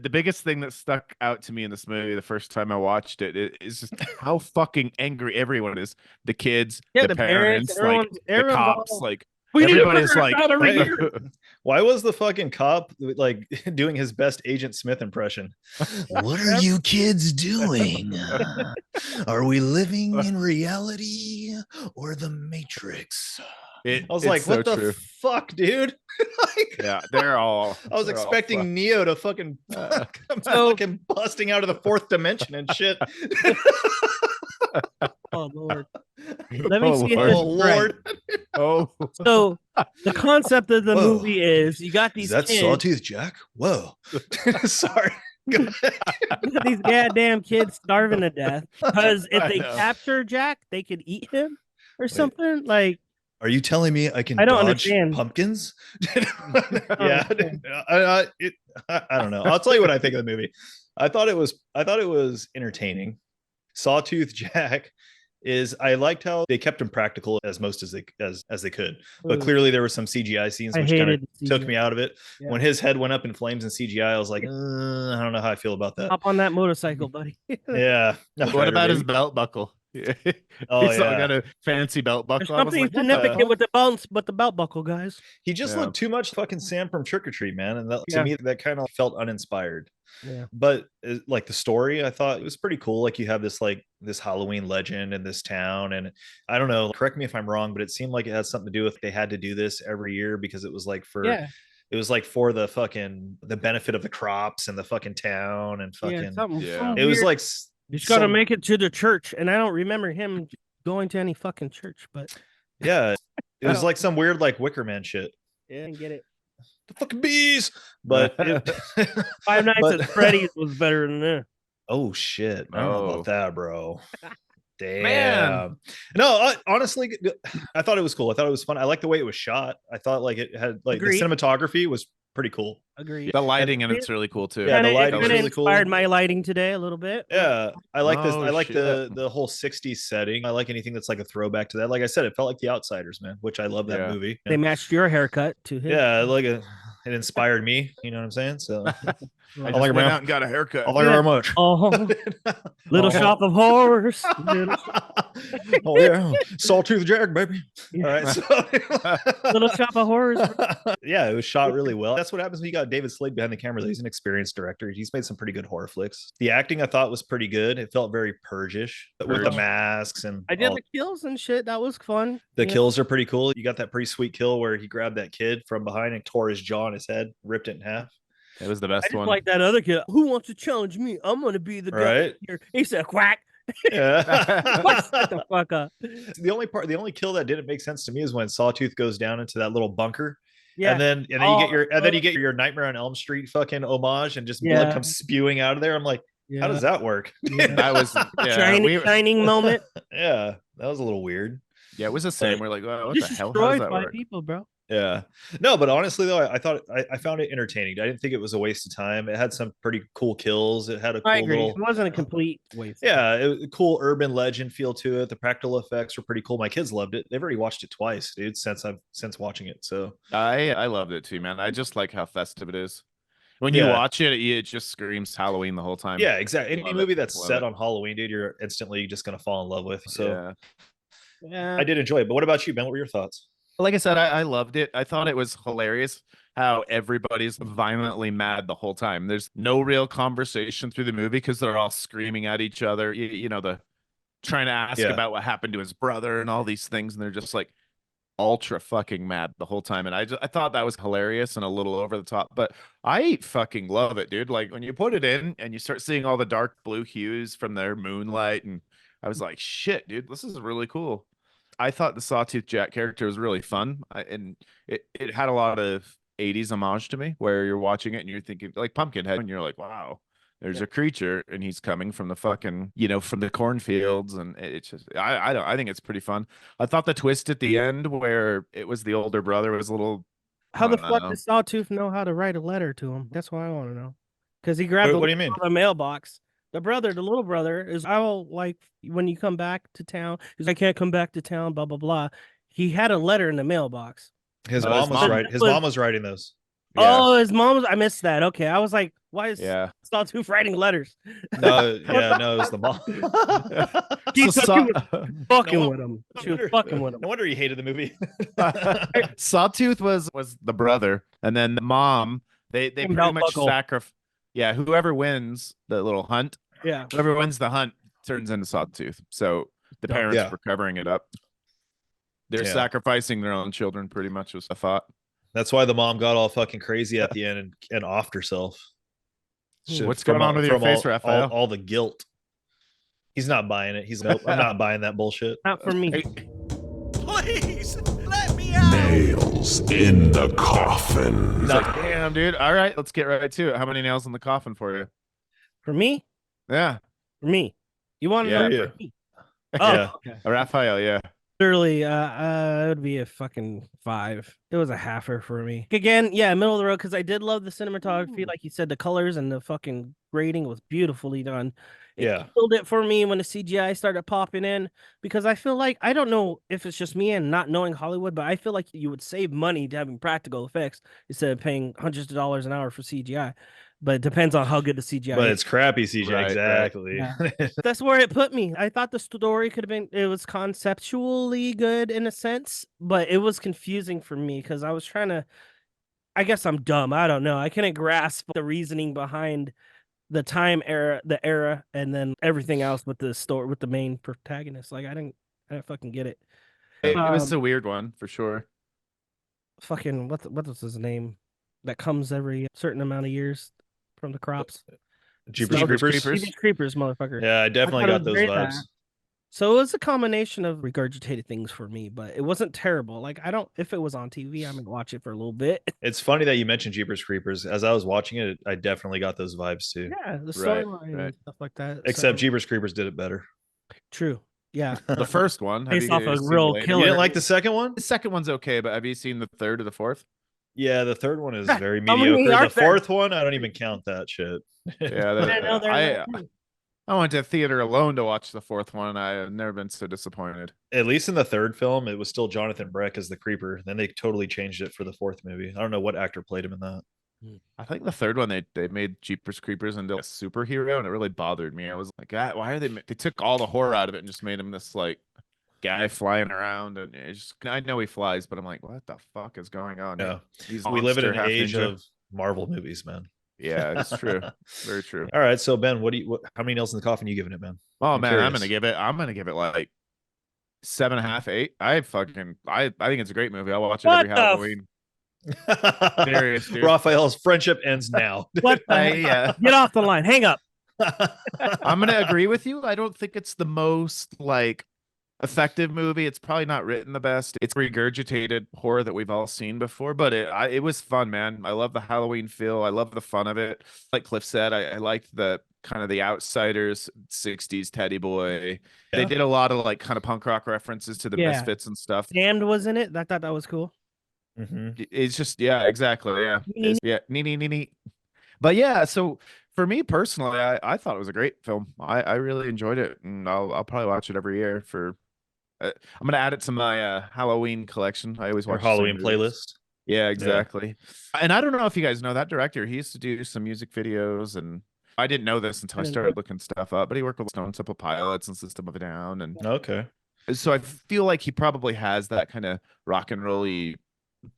The biggest thing that stuck out to me in this movie the first time I watched it is just how fucking angry everyone is. The kids, Yeah, the the parents, parents, the everyone's cops, all, everybody's need a like, every year. Why was the fucking cop doing his best Agent Smith impression? What are you kids doing? Are we living in reality or the Matrix? I was like, what the fuck, dude? Yeah, they're all. I was expecting Neo to fucking fucking busting out of the fourth dimension and shit. Oh Lord. Let me see if this Oh is right. Lord. Oh, So the concept of the movie is you got these Is that kids, Sawtooth Jack? Whoa. Sorry. you got these goddamn kids starving to death because if they capture Jack, they could eat him or something. Are you telling me I can I don't dodge understand. pumpkins? Yeah. I don't know. I'll tell you what I think of the movie. I thought it was entertaining. Sawtooth Jack I liked how they kept him practical as they could. But clearly there were some CGI scenes which kind of took me out of it. Yeah. When his head went up in flames in CGI, I was like, I don't know how I feel about that. Hop on that motorcycle, buddy. Yeah. What about his belt buckle? Oh, he's got a fancy belt buckle. There's something significant with the belt buckle, guys. He just looked too much fucking Sam from Trick or Treat, man, and to me that kind of felt uninspired. Yeah, but the story, I thought it was pretty cool. Like you have this Halloween legend in this town, and I don't know. Correct me if I'm wrong, but it seemed like it had something to do with they had to do this every year because it was for the benefit of the crops and the fucking town and fucking. It was like. You just gotta make it to the church, and I don't remember him going to any fucking church, but yeah, it was like some weird Wicker Man shit. Yeah, I get it. The fucking bees, but Five Nights at Freddy's was better than that. Oh shit! I don't know about that, bro. Damn. Man. No, honestly, I thought it was cool. I thought it was fun. I liked the way it was shot. I thought it had the cinematography was pretty cool. Agreed. The lighting and it's really cool too. Yeah, the lighting was really cool. Inspired my lighting today a little bit. Yeah, I like this. I like the whole '60s setting. I like anything that's like a throwback to that. Like I said, it felt like The Outsiders, man, which I love that movie. They matched your haircut to his. Yeah, it inspired me. You know what I'm saying? So I just went out and got a haircut. Thank you very much. Oh, little shop of horrors. Oh yeah, Sawtooth Jack, baby. Yeah. All right, so Little Shop of Horrors. yeah, it was shot really well. That's what happens when you got David Slade behind the camera. He's an experienced director. He's made some pretty good horror flicks. The acting I thought was pretty good. It felt very Purge-ish with the Purge. masks and I did all. the kills and shit. That was fun. The Yeah. kills are pretty cool. You got that pretty sweet kill where he grabbed that kid from behind and tore his jaw on his head, ripped it in half. It was the I best just one. like that other kid. Who wants to challenge me? I'm gonna be the guy Right? here. He said, "Quack." Yeah. Shut the fuck up. The only kill that didn't make sense to me is when Sawtooth goes down into that little bunker. Yeah. And then you get your Nightmare on Elm Street fucking homage and just blood Yeah. comes spewing out of there. I'm like, Yeah. how does that work? Yeah. That was shining moment. Yeah, that was a little weird. Yeah, it was the same. We're like, oh, what Just the hell? How does destroyed that by work? people, bro. Yeah. No, but honestly though, I thought I found it entertaining. I didn't think it was a waste of time. It had some pretty cool kills. It had a I cool agree. little It wasn't a complete waste. yeah, it was a cool urban legend feel to it. The practical effects were pretty cool. My kids loved it. They've already watched it twice, dude, since watching it. So I loved it too, man. I just like how festive it is. When you watch it, it just screams Halloween the whole time. yeah, exactly. Any Love movie it. that's Love set it. on Halloween, dude, you're instantly just gonna fall in love with. So Yeah. I did enjoy it. But what about you, Ben? What were your thoughts? Like I said, I loved it. I thought it was hilarious how everybody's violently mad the whole time. There's no real conversation through the movie because they're all screaming at each other. You know, the trying to ask about what happened to his brother and all these things, and they're just like ultra fucking mad the whole time. And I thought that was hilarious and a little over the top, but I fucking love it, dude. Like when you put it in and you start seeing all the dark blue hues from their moonlight, and I was like, shit, dude, this is really cool. I thought the Sawtooth Jack character was really fun, and it had a lot of 80s homage to me, where you're watching it and you're thinking like Pumpkinhead, and you're like, wow, there's a creature and he's coming from the fucking, from the cornfields, and it's just I think it's pretty fun. I thought the twist at the end where it was the older brother was a little. How the fuck does Sawtooth know how to write a letter to him? That's what I want to know. Because he grabbed What do you mean? the mailbox. The little brother is, I'll like when you come back to town. He's like, I can't come back to town, blah, blah, blah. He had a letter in the mailbox. His mom was writing those. Yeah. Oh, his mom was, I missed that. Okay. I was like, why is Sawtooth writing letters? No, no, it was the mom. She's fucking with him. She was fucking with him. No wonder he hated the movie. Sawtooth was the brother, and then the mom, they pretty much sacrifice. Yeah, whoever wins the little hunt, whoever wins the hunt turns into Sawtooth. So the parents were covering it up. They're sacrificing their own children, pretty much, was a thought. That's why the mom got all fucking crazy at the end and offed herself. What's going on with your face, Raphael? All the guilt. He's not buying it. I'm not buying that bullshit. Not for me. Please, let me out. Nails in the coffin. He's like, damn, dude. All right, let's get right to it. How many nails in the coffin for you? For me? Yeah. For me. You want to know for me? Oh, yeah. Okay. Raphael, yeah. Literally, it would be a fucking 5. It was a halfer for me. Again, middle of the road, because I did love the cinematography. Like you said, the colors and the fucking grading was beautifully done. It killed it for me when the CGI started popping in, because I feel like, I don't know if it's just me and not knowing Hollywood, but I feel like you would save money to having practical effects instead of paying hundreds of dollars an hour for CGI. But it depends on how good the CGI but is. It's crappy CGI, right, exactly. Right. Yeah. That's where it put me. I thought the story could have been, it was conceptually good in a sense, but it was confusing for me because I was trying to, I guess I'm dumb. I don't know. I couldn't grasp the reasoning behind the the era, and then everything else with the story, with the main protagonist. Like I didn't fucking get it. It was a weird one for sure. Fucking what was his name? That comes every certain amount of years from the crops. Jeepers Creepers, motherfucker. Yeah, I definitely got those vibes. So it was a combination of regurgitated things for me, but it wasn't terrible. Like if it was on TV, I'm gonna watch it for a little bit. It's funny that you mentioned Jeepers Creepers. As I was watching it, I definitely got those vibes too. Yeah, the storyline and stuff like that. Except Jeepers Creepers did it better. True. Yeah. The first one. Based off a real killer. You didn't like the second one? The second one's okay, but have you seen the third or the fourth? Yeah, the third one is very mediocre. The fourth one, I don't even count that shit. Yeah, I went to theater alone to watch the fourth one. I have never been so disappointed. At least in the third film, it was still Jonathan Breck as the creeper. Then they totally changed it for the fourth movie. I don't know what actor played him in that. I think the third one they made Jeepers Creepers into a superhero, and it really bothered me. I was like, God, why are they took all the horror out of it and just made him this like guy flying around, and I know he flies, but I'm like, what the fuck is going on? Yeah. He's We live in monster, an half age ninja. of Marvel movies, man. Yeah, it's true. Very true. All right, so Ben, how many nails in the coffin are you giving it, man? Oh I'm man, curious. I'm gonna give it like 7.5, 8. I think it's a great movie. I'll watch it What every the f- Halloween. Serious, dude. Raphael's friendship ends now. What the heck? Yeah. Get off the line. Hang up. I'm gonna agree with you. I don't think it's the most like effective movie. It's probably not written the best. It's regurgitated horror that we've all seen before, but it was fun, man. I love the Halloween feel. I love the fun of it. Like Cliff said, I liked the kind of the Outsiders 60s Teddy Boy. They Yeah. did a lot of like kind of punk rock references to the Yeah. Misfits and stuff. Damned was in it. I thought that was cool. It's just, yeah, exactly. Yeah. Nee, Yeah. Nee. But yeah, so for me personally, I thought it was a great film. I really enjoyed it, and I'll probably watch it every year for I'm gonna add it to my Halloween collection. I always Your watch the same Halloween movies. playlist. Yeah, exactly. And I don't know if you guys know that director. He used to do some music videos, and I didn't know this until I started looking stuff up. But he worked with Stone Temple Pilots and System of a Down, and Okay. so I feel like he probably has that kind of rock and rolly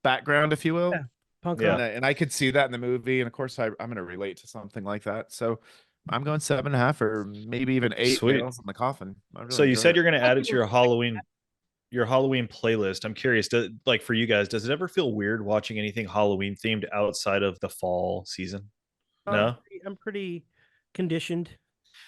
background, if you will. Yeah. Punk Yeah. rock. And I could see that in the movie, and of course I'm going to relate to something like that. So I'm going 7.5 or maybe even 8 Sweet. nails in the coffin. I really So you enjoyed said it. you're going to add it to your Halloween playlist. I'm curious, like for you guys, does it ever feel weird watching anything Halloween themed outside of the fall season? No, I'm pretty conditioned.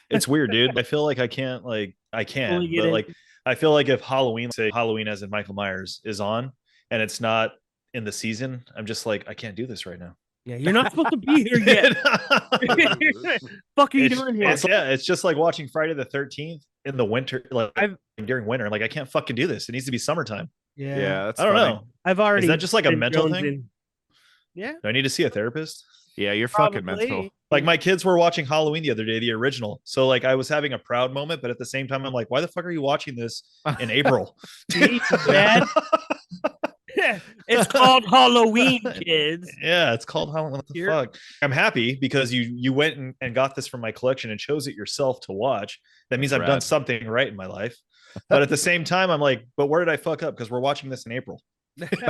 it's weird, dude. I feel like I can, Fully get but in. like I feel like if Halloween, say Halloween as in Michael Myers, is on and it's not in the season, I'm just like, I can't do this right now. Yeah, you're not supposed to be here yet. Fuck are you doing here? It's just like watching Friday the 13th in the winter, like during winter. Like I can't fucking do this. It needs to be summertime. Yeah, that's I don't funny. know. I've already. Is that just like a been mental jonesing. thing? Yeah. Do I need to see a therapist? Yeah, you're fucking mental. Probably. Like my kids were watching Halloween the other day, the original. So like I was having a proud moment, but at the same time, I'm like, why the fuck are you watching this in April? Dad. It's called Halloween, kids. Yeah, it's called Halloween. What the fuck? I'm happy because you went and got this from my collection and chose it yourself to watch. That means I've done something right in my life. But at the same time, I'm like, but where did I fuck up? Because we're watching this in April. That's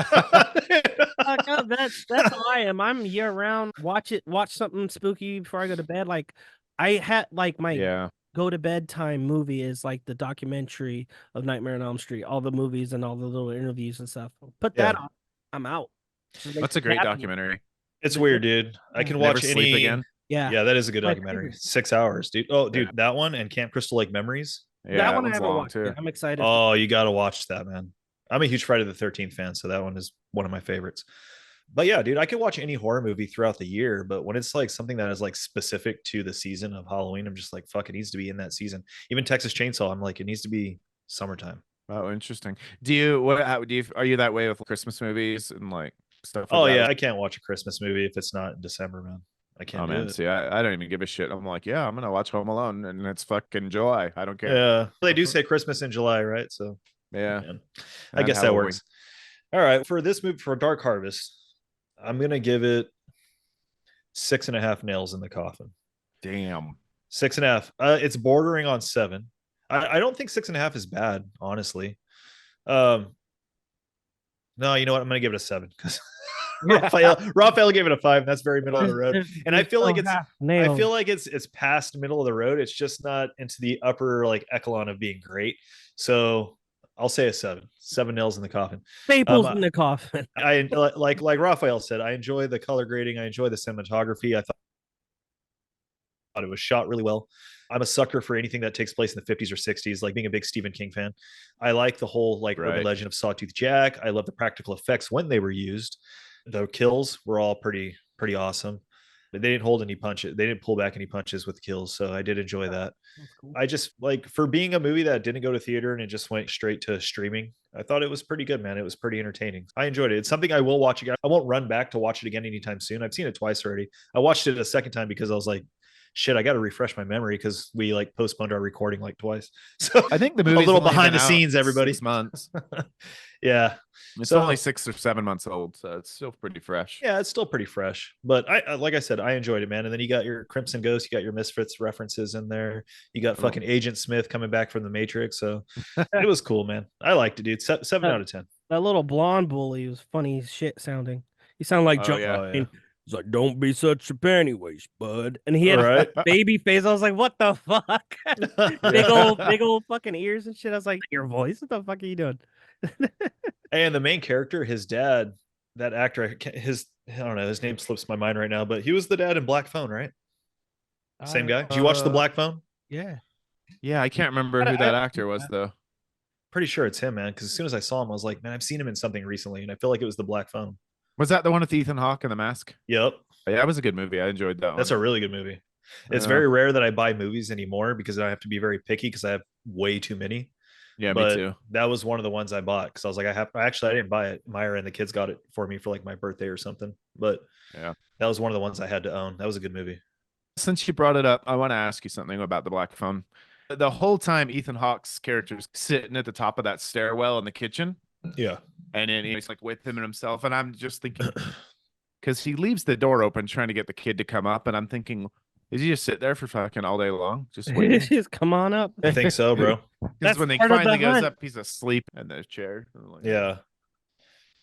how I am. I'm year round. Watch something spooky before I go to bed. Like I had like my go to bedtime movie is like the documentary of Nightmare on Elm Street, all the movies and all the little interviews and stuff. Put that on, I'm out. That's a great documentary. It's weird, dude. I can watch Sleep Again. Yeah, that is a good My documentary. favorite. 6 hours, dude. Oh, dude, that one and Camp Crystal Lake Memories. Yeah, that one I one's haven't long watched too. yet. I'm excited. Oh, you got to watch that, man. I'm a huge Friday the 13th fan, so that one is one of my favorites. But yeah, dude, I could watch any horror movie throughout the year, but when it's like something that is like specific to the season of Halloween, I'm just like, fuck, it needs to be in that season. Even Texas Chainsaw, I'm like, it needs to be summertime. Oh, interesting. Are you that way with Christmas movies and like stuff? Oh like yeah, that? I can't watch a Christmas movie if it's not in December, man. I can't. Oh do man, it. see, I don't even give a shit. I'm like, yeah, I'm gonna watch Home Alone, and it's fucking July. I don't care. Yeah, they do say Christmas in July, right? So Yeah, man, I guess that works. All right, for this movie, for Dark Harvest, I'm gonna give it 6.5 nails in the coffin. Damn. 6.5. It's bordering on 7. I don't think 6.5 is bad, honestly. No, you know what? I'm gonna give it a 7 because Raphael gave it a 5. And that's very middle of the road, and I feel like it's past middle of the road. It's just not into the upper like echelon of being great. So I'll say a 7. 7 nails in the coffin. Staples in the coffin. I like Raphael said. I enjoy the color grading. I enjoy the cinematography. I thought it was shot really well. I'm a sucker for anything that takes place in the 50s or 60s, like being a big Stephen King fan. I like the whole like urban legend of Sawtooth Jack. I love the practical effects when they were used. The kills were all pretty awesome. But they didn't hold any punches. They didn't pull back any punches with kills. So I did enjoy that. Cool. I just like for being a movie that didn't go to theater and it just went straight to streaming. I thought it was pretty good, man. It was pretty entertaining. I enjoyed it. It's something I will watch again. I won't run back to watch it again anytime soon. I've seen it twice already. I watched it a second time because I was like, shit, I got to refresh my memory because we like postponed our recording like twice. So I think the a movie's little only behind been the out scenes, everybody. 6 months. Yeah. It's So- only 6 or 7 months old, so it's still pretty fresh. Yeah, it's still pretty fresh, but like I said, I enjoyed it, man. And then you got your Crimson Ghost, you got your Misfits references in there. You got fucking Agent Smith coming back from the Matrix, so it was cool, man. I liked it, dude. 7 out of 10. That little blonde bully was funny as shit sounding. He sounded like Oh, John. yeah. Oh, yeah. He's like, "Don't be such a panty waist, bud." And he had Right. a baby face. I was like, "What the fuck?" big old fucking ears and shit. I was like, "Your voice? What the fuck are you doing?" And the main character, his dad, that actor, I don't know, his name slips my mind right now, but he was the dad in Black Phone, right? Same guy. Did you watch the Black Phone? Yeah. Yeah, I can't remember who that actor was though. Pretty sure it's him, man. Because as soon as I saw him, I was like, man, I've seen him in something recently, and I feel like it was the Black Phone. Was that the one with Ethan Hawke and the mask? Yep, Yeah, that was a good movie. I enjoyed that that's one. a really good movie. It's Yeah. very rare that I buy movies anymore because I have to be very picky because I have way too many. Yeah, But me too. that was one of the ones I bought because I was like, I didn't buy it. Myra and the kids got it for me for like my birthday or something. But Yeah. that was one of the ones I had to own. That was a good movie. Since you brought it up, I want to ask you something about the Black Phone. The whole time Ethan Hawke's character's sitting at the top of that stairwell in the kitchen, Yeah. and then he's like with him and himself, and I'm just thinking, because he leaves the door open trying to get the kid to come up, and I'm thinking, is he just sit there for fucking all day long, just waiting? Just come on up. I think so, bro. Because That's when they part of the finally goes hunt. up, he's asleep in the chair. I'm like, Yeah.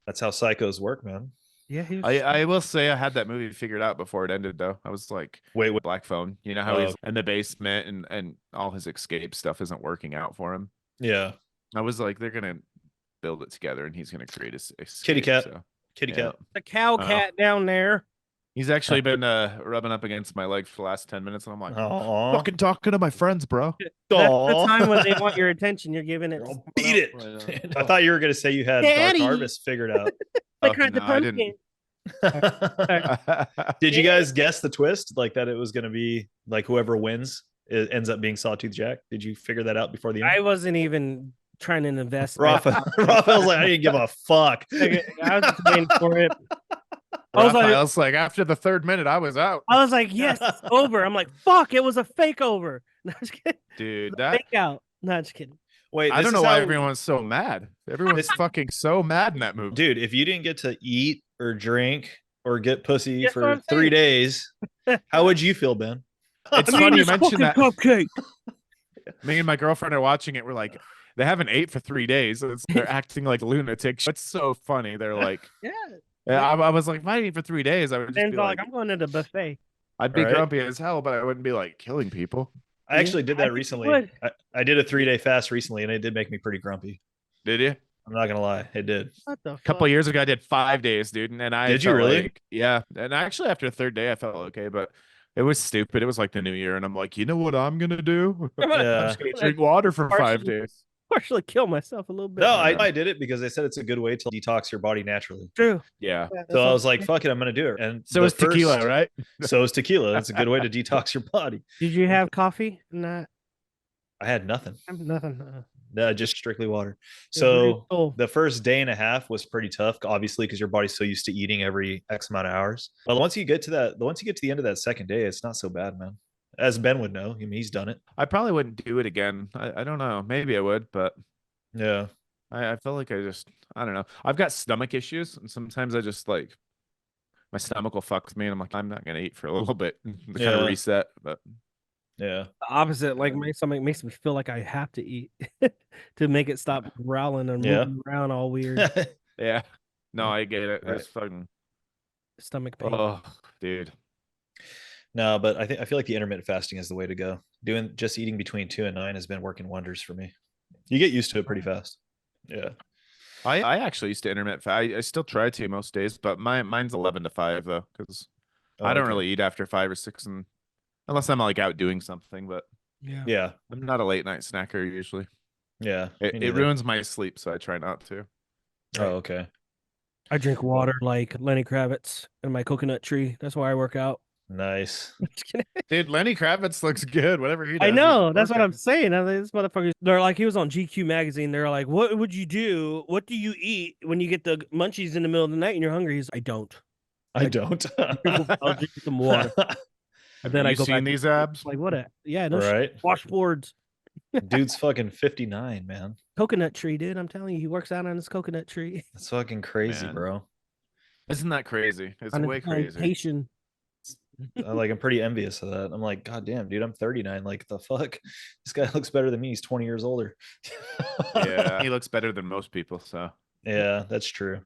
That's how psychos work, man. Yeah, he was. I will say I had that movie figured out before it ended though. I was like, Wait, Black Phone. You know how Oh. he's in the basement and all his escape stuff isn't working out for him. yeah. I was like, they're gonna build it together and he's gonna create a Kitty escape, cat. so, Kitty yeah. cat. the cow cat down there. He's actually been rubbing up against my leg for the last 10 minutes, and I'm like, Aw. fucking talking to my friends, bro. That's the Aw. time when they want your attention. You're giving it. to I'll someone beat else. it. I thought you were gonna say you had Daddy. Dark Harvest figured out. I Oh, cried the no, I pumpkin. Did you guys guess the twist? Like that it was gonna be like whoever wins it ends up being Sawtooth Jack? Did you figure that out before the end? I wasn't even trying to invest. Raphael's like, I didn't give a fuck. I was just waiting for it. I was like, Raphael's like, after the 3rd minute, I was out. yes, it's over. I'm like, fuck, it was a fake over. No, just kidding. Dude, that Fake out. No, just kidding. Wait, I this don't know is why how- everyone's so mad. Everyone's fucking so mad in that movie. Dude, if you didn't get to eat or drink or get pussy That's what for I'm 3 saying. days, how would you feel, Ben? It's I mean, funny you this mention that. fucking cupcake. Me and my girlfriend are watching it. We're like, they haven't ate for 3 days. They're acting like lunatics. It's so funny. They're like, Yeah. I was like, if I didn't eat for 3 days, I would just Ben's be all like, like, I'm going to the buffet. I'd be All right. grumpy as hell, but I wouldn't be like killing people. I actually did I that think you recently. would. I did a 3-day fast recently, and it did make me pretty grumpy. Did you? I'm not gonna lie, it did. What the A couple years ago, I did 5 days, dude, and I Did you felt really? like- yeah, and actually after the 3rd day, I felt okay, but it was stupid. It was like the new year, and I'm like, you know what I'm gonna do? I'm gonna Yeah. I'm gonna drink water for 5 Partially- days. partially kill myself a little bit. No, Yeah. I did it because they said it's a good way to detox your body naturally. True. Yeah. Yeah, that's So I all- was like, fuck it, I'm gonna do it. And So the is tequila, first- right? So is tequila. That's a good way to detox your body. Did you have coffee? Nah, I had nothing. nothing. No, just strictly water. Yeah, So cool. the first day and a half was pretty tough, obviously, because your body's so used to eating every X amount of hours. But once you get to the end of that second day, it's not so bad, man. As Ben would know, I mean, he's done it. I probably wouldn't do it again. I don't know. Maybe I would, but Yeah. I feel like I don't know. I've got stomach issues, and sometimes I just like my stomach will fuck with me, and I'm like, I'm not gonna eat for a little bit to kind Yeah. of reset. But Yeah. The opposite, like my stomach makes me feel like I have to eat to make it stop growling and Yeah. moving around all weird. yeah, no, I get it. Right. It's fucking Stomach pain. oh, dude. No, but I feel like the intermittent fasting is the way to go. Doing just eating between 2 and 9 has been working wonders for me. You get used to it pretty fast. Yeah. I actually used to intermittent fast. I still try to most days, but mine's 11 to 5 though, because Oh, I don't okay. really eat after 5 or 6, and unless I'm like out doing something. But Yeah. Yeah. I'm not a late night snacker usually. Yeah. It me neither. ruins my sleep, so I try not to. Oh, okay. I drink water like Lenny Kravitz and my coconut tree. That's why I work out. Nice. Just kidding. Dude, Lenny Kravitz looks good. Whatever he does. I he's know. That's what working. I'm saying. I'm like, this motherfucker. They're like, he was on GQ magazine. They're like, what would you do? What do you eat when you get the munchies in the middle of the night and you're hungry? He's, I don't. I don't. I'll drink some water. And then I you go seen back these abs? like what a no shit. Right? Washboards. Dude's fucking 59, man. Coconut tree, dude. I'm telling you, he works out on his coconut tree. That's fucking crazy, Man. bro. Isn't that crazy? It's On way his crazy. plantation. I'm pretty envious of that. I'm like, God damn, dude, I'm 39. Like, the fuck? This guy looks better than me. He's 20 years older. Yeah, he looks better than most people. So Yeah, that's true.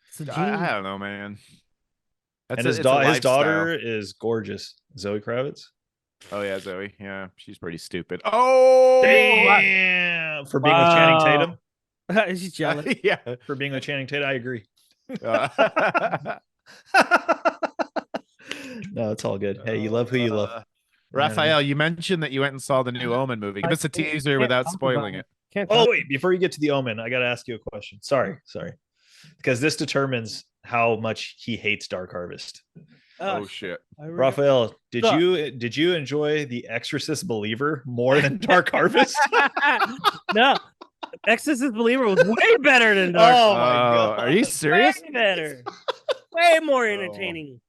It's a I gene. don't know, man. That's And a, his, it's a his lifestyle. daughter is gorgeous. Zoe Kravitz. Oh yeah, Zoe. Yeah, she's pretty stupid. Oh, Damn! For being with Channing Tatum. She's jealous. yeah. For being with Channing Tatum, I agree. Uh, No, it's all good. Hey, you love who you love. Raphael, you mentioned that you went and saw the new Omen movie. Give us a teaser Can't without talk spoiling about it. Can't Oh talk- wait, before you get to the Omen, I gotta ask you a question. Sorry, because this determines how much he hates Dark Harvest. Oh shit. Raphael, did Suck. you enjoy The Exorcist Believer more than Dark Harvest? No, Exorcist Believer was way better than Dark. Oh my god, Are you serious? Way better. Way more entertaining.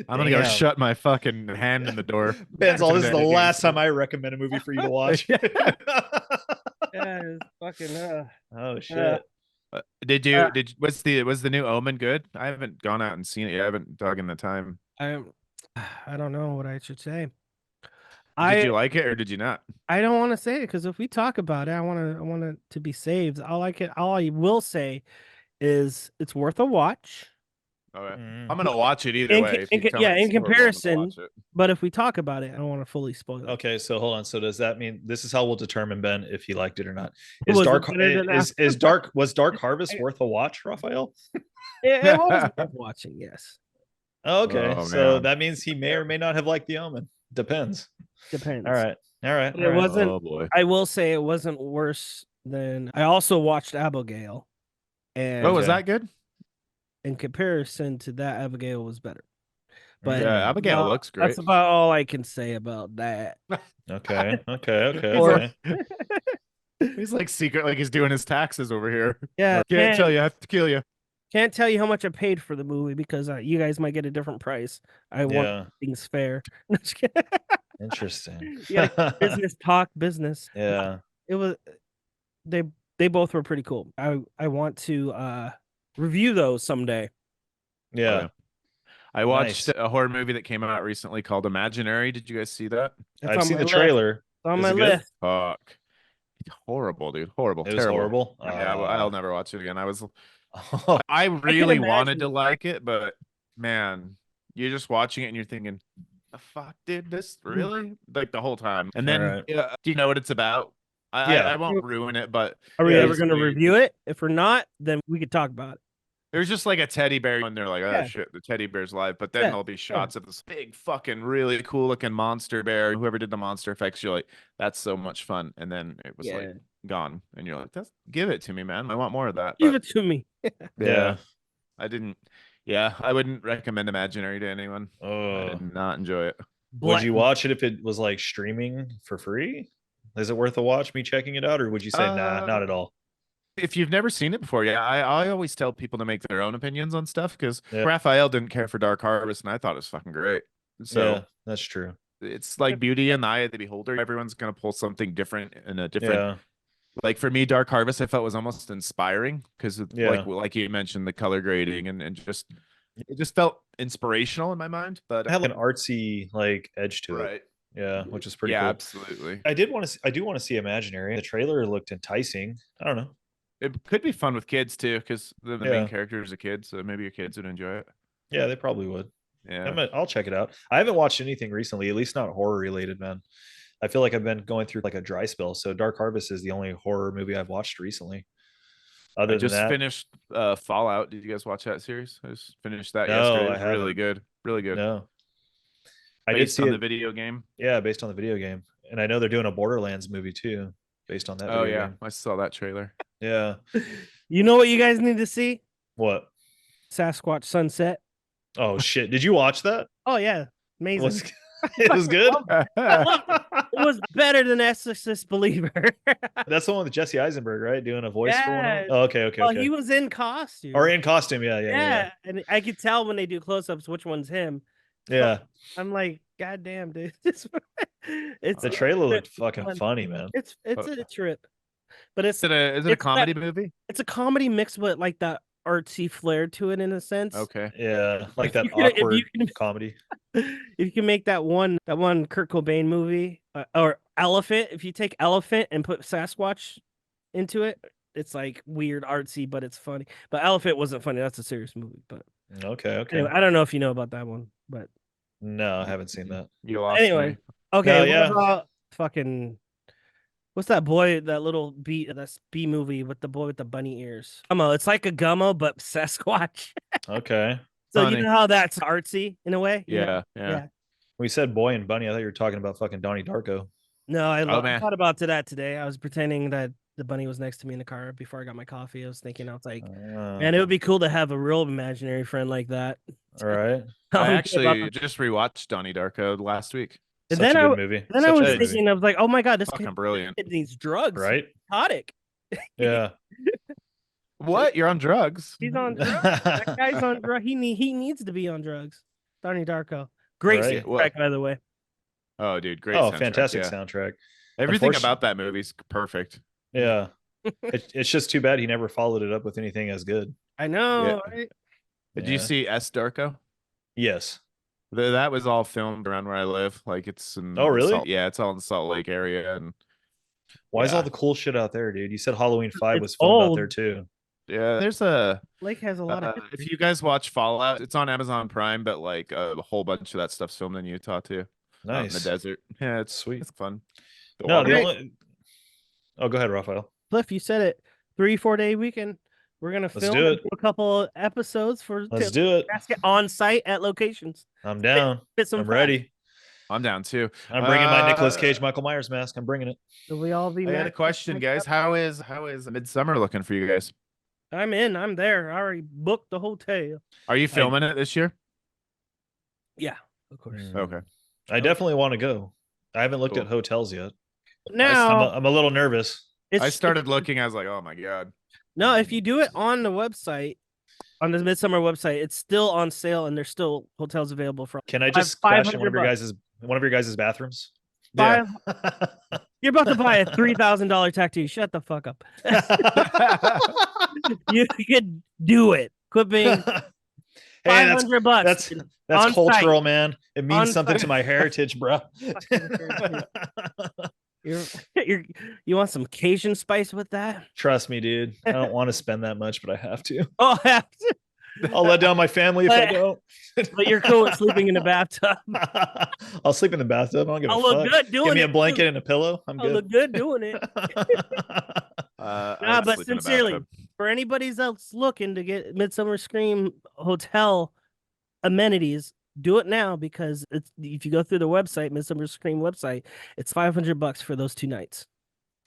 I'm gonna go Damn. shut my fucking hand in the door. Benzal, this is the Pretend last time I recommend a movie for you to watch. Yeah, it's fucking. Oh shit. Did you was the new Omen good? I haven't gone out and seen it yet. I haven't dug in the time. I don't know what I should say. Did you like it or did you not? I don't want to say it because if we talk about it, I want it to be saved. All I will say is it's worth a watch. Okay. Mm. I'm gonna watch it either way. if you tell me Yeah, it's in horrible, I'm gonna comparison. watch it. But if we talk about it, I don't want to fully spoil it. Okay, so hold on. So does that mean this is how we'll determine, Ben, if he liked it or not? Was Dark Harvest worth a watch, Raphael? It was worth watching. Yes, Okay, Oh, so man. that means he may or may not have liked The Omen. Depends. depends. All right. But it wasn't. Oh boy. I will say it wasn't worse than. I also watched Abigail, and Oh, was Okay. that good? in comparison to that, Abigail was better. But Yeah, Abigail no, looks great. That's about all I can say about that. Okay. Okay. Or- He's like secret, like he's doing his taxes over here. Yeah, Can't tell you, I have to kill you. Can't tell you how much I paid for the movie because you guys might get a different price. I want Yeah. things fair. No, just kidding. Interesting. Yeah, business talk, business. Yeah. It was. They both were pretty cool. I want to review those someday. Yeah. I watched Nice. a horror movie that came out recently called Imaginary. Did you guys see that? It's I've on seen my the list. trailer. It's on Is my it good? list. Fuck. It's horrible, dude. Horrible. It was Terrible. horrible. Yeah, well, I'll never watch it again. I Oh, really imagine. wanted to like it, but man, you're just watching it and you're thinking, the fuck did this really? Like the whole time. And then Alright. do you know what it's about? Yeah. I won't ruin it, but Are we Yeah, ever it's going to weird. review it? If we're not, then we could talk about it. there's just like a teddy bear and they're like, oh Yeah. shit, the teddy bear's live. But then Yeah, there'll be shots of this big fucking really cool looking monster bear. Whoever did the monster effects, you're like, that's so much fun. And then it was like gone. And you're like, give it to me, man. I want more of that. Give But, it to me. yeah. I didn't. Yeah, I wouldn't recommend Imaginary to anyone. I Oh. did not enjoy it. Would you watch it if it was like streaming for free? Is it worth a watch, me checking it out? Or would you say, nah, not at all? If you've never seen it before, yeah, I always tell people to make their own opinions on stuff because Yeah. Raphael didn't care for Dark Harvest, and I thought it was fucking great. So Yeah, that's true. it's like Beauty and the Eye of the Beholder. Everyone's gonna pull something different in a different. Yeah. Like for me, Dark Harvest, I felt was almost inspiring because, Yeah. like you mentioned, the color grading and just it just felt inspirational in my mind. But It had like an artsy like edge to it. right, Yeah, which is pretty yeah, cool. absolutely. I do want to see Imaginary. The trailer looked enticing. I don't know. It could be fun with kids too because the Yeah. main character is a kid, so maybe your kids would enjoy it. Yeah, they probably would. Yeah. I'll check it out. I haven't watched anything recently, at least not horror related, man. I feel like I've been going through like a dry spell. So Dark Harvest is the only horror movie I've watched recently. Other I than just that, finished Fallout. Did you guys watch that series? I just finished that No, yesterday. It I was really haven't. good. Really good. no. I did Based see on it. the video game. Yeah, based on the video game. And I know they're doing a Borderlands movie too, based on that. Oh video yeah, game. I saw that trailer. Yeah. You know what you guys need to see? What? Sasquatch Sunset. Oh shit! Did you watch that? Oh yeah, amazing. Was it was good? It was better than Exorcist Believer. That's the one with Jesse Eisenberg, right? Doing a voice for one of them? Yes. Oh, okay, okay, Well, okay. he was in costume. Or in costume, yeah. And I could tell when they do close-ups which one's him. Yeah. I'm like, God damn, dude. It's The trailer looked fucking fun. funny, man. It's a trip, but Is it a it's comedy that- movie? it's a comedy mixed with like that artsy flair to it in a sense. Okay. Yeah, like If that you can- if you awkward can- comedy. If you can make that one Kurt Cobain movie or Elephant, if you take Elephant and put Sasquatch into it, it's like weird artsy, but it's funny. But Elephant wasn't funny. That's a serious movie. But Okay. anyway, I don't know if you know about that one, but No, I haven't seen that. You lost anyway, me. okay. No, What yeah. about fucking what's that boy? That little that's B movie with the boy with the bunny ears. Gummo. It's like a Gummo, but Sasquatch. Okay. So Funny. you know how that's artsy in a way. You know? Yeah. We said boy and bunny. I thought you were talking about fucking Donnie Darko. No, I man. thought about that today. I was pretending that the bunny was next to me in the car before I got my coffee. I was thinking, I was like, man, it would be cool to have a real imaginary friend like that. all right. I actually just rewatched Donnie Darko last week. And Such then a I good movie. Then Such I a was good movie. thinking, I was like, oh my god, this Fucking kid brilliant. needs drugs, Right? psychotic. Yeah. What? You're on drugs? He's on drugs. That guy's on drugs. He needs to be on drugs. Donnie Darko, great Right. soundtrack, by the way. Oh, dude, great. Oh, soundtrack, fantastic yeah. soundtrack. Everything Unfortunate- about that movie's perfect. Yeah. It's just too bad he never followed it up with anything as good. I know, Yeah. right? Did you Yeah. see S Darko? Yes. That was all filmed around where I live. Like it's in Oh, really? yeah, it's all in the Salt Lake area, and Why is all Yeah. the cool shit out there, dude? You said Halloween 5 It's was filmed out old. there too. yeah, there's a. Lake has a lot of. If you guys watch Fallout, it's on Amazon Prime, but like a whole bunch of that stuff's filmed in Utah too, out in the Nice. desert. Yeah, it's Sweet. It's fun. The No, the water- only. Oh, go ahead, Raphael. Cliff, you said it. 3-4 day weekend. We're gonna Let's film do and it. do a couple episodes for Let's do it. Casket on site at locations. I'm down. Fit some I'm fun. ready. I'm down too. I'm bringing my Nicolas Cage, Michael Myers mask. I'm bringing it. So we all be. I got a matched question, like guys. that. How is Midsummer looking for you guys? I'm in. I'm there. I already booked the hotel. Are you filming it this year? Yeah, of course. Mm. Okay. I definitely want to go. I haven't looked Cool. at hotels yet. Now I'm a little nervous. it's I started looking. I was like, oh my god. No, if you do it on the website, on the Midsummer website, it's still on sale and there's still hotels available for. Can I just crash in one of your $500. guys' bathrooms? Yeah. You're about to buy a $3,000 tattoo. Shut the fuck up. You could do it. Quit being Hey, that's $500. that's On cultural, man. It means On something site. to my heritage, bro. You want some Cajun spice with that? Trust me, dude. I don't want to spend that much, but I have to. Oh, I'll let down my family if I don't. but you're cool with sleeping in the bathtub. I'll sleep in the bathtub. I don't give a I'll look fuck. good doing Give me it. a blanket and a pillow. I'm I'll look good. good doing it. I Nah, would but sleep in a sincerely, bathtub. for anybody else looking to get Midsummer Scream hotel amenities, do it now because it's if you go through the website, Midsummer Scream website, it's $500 for those 2 nights.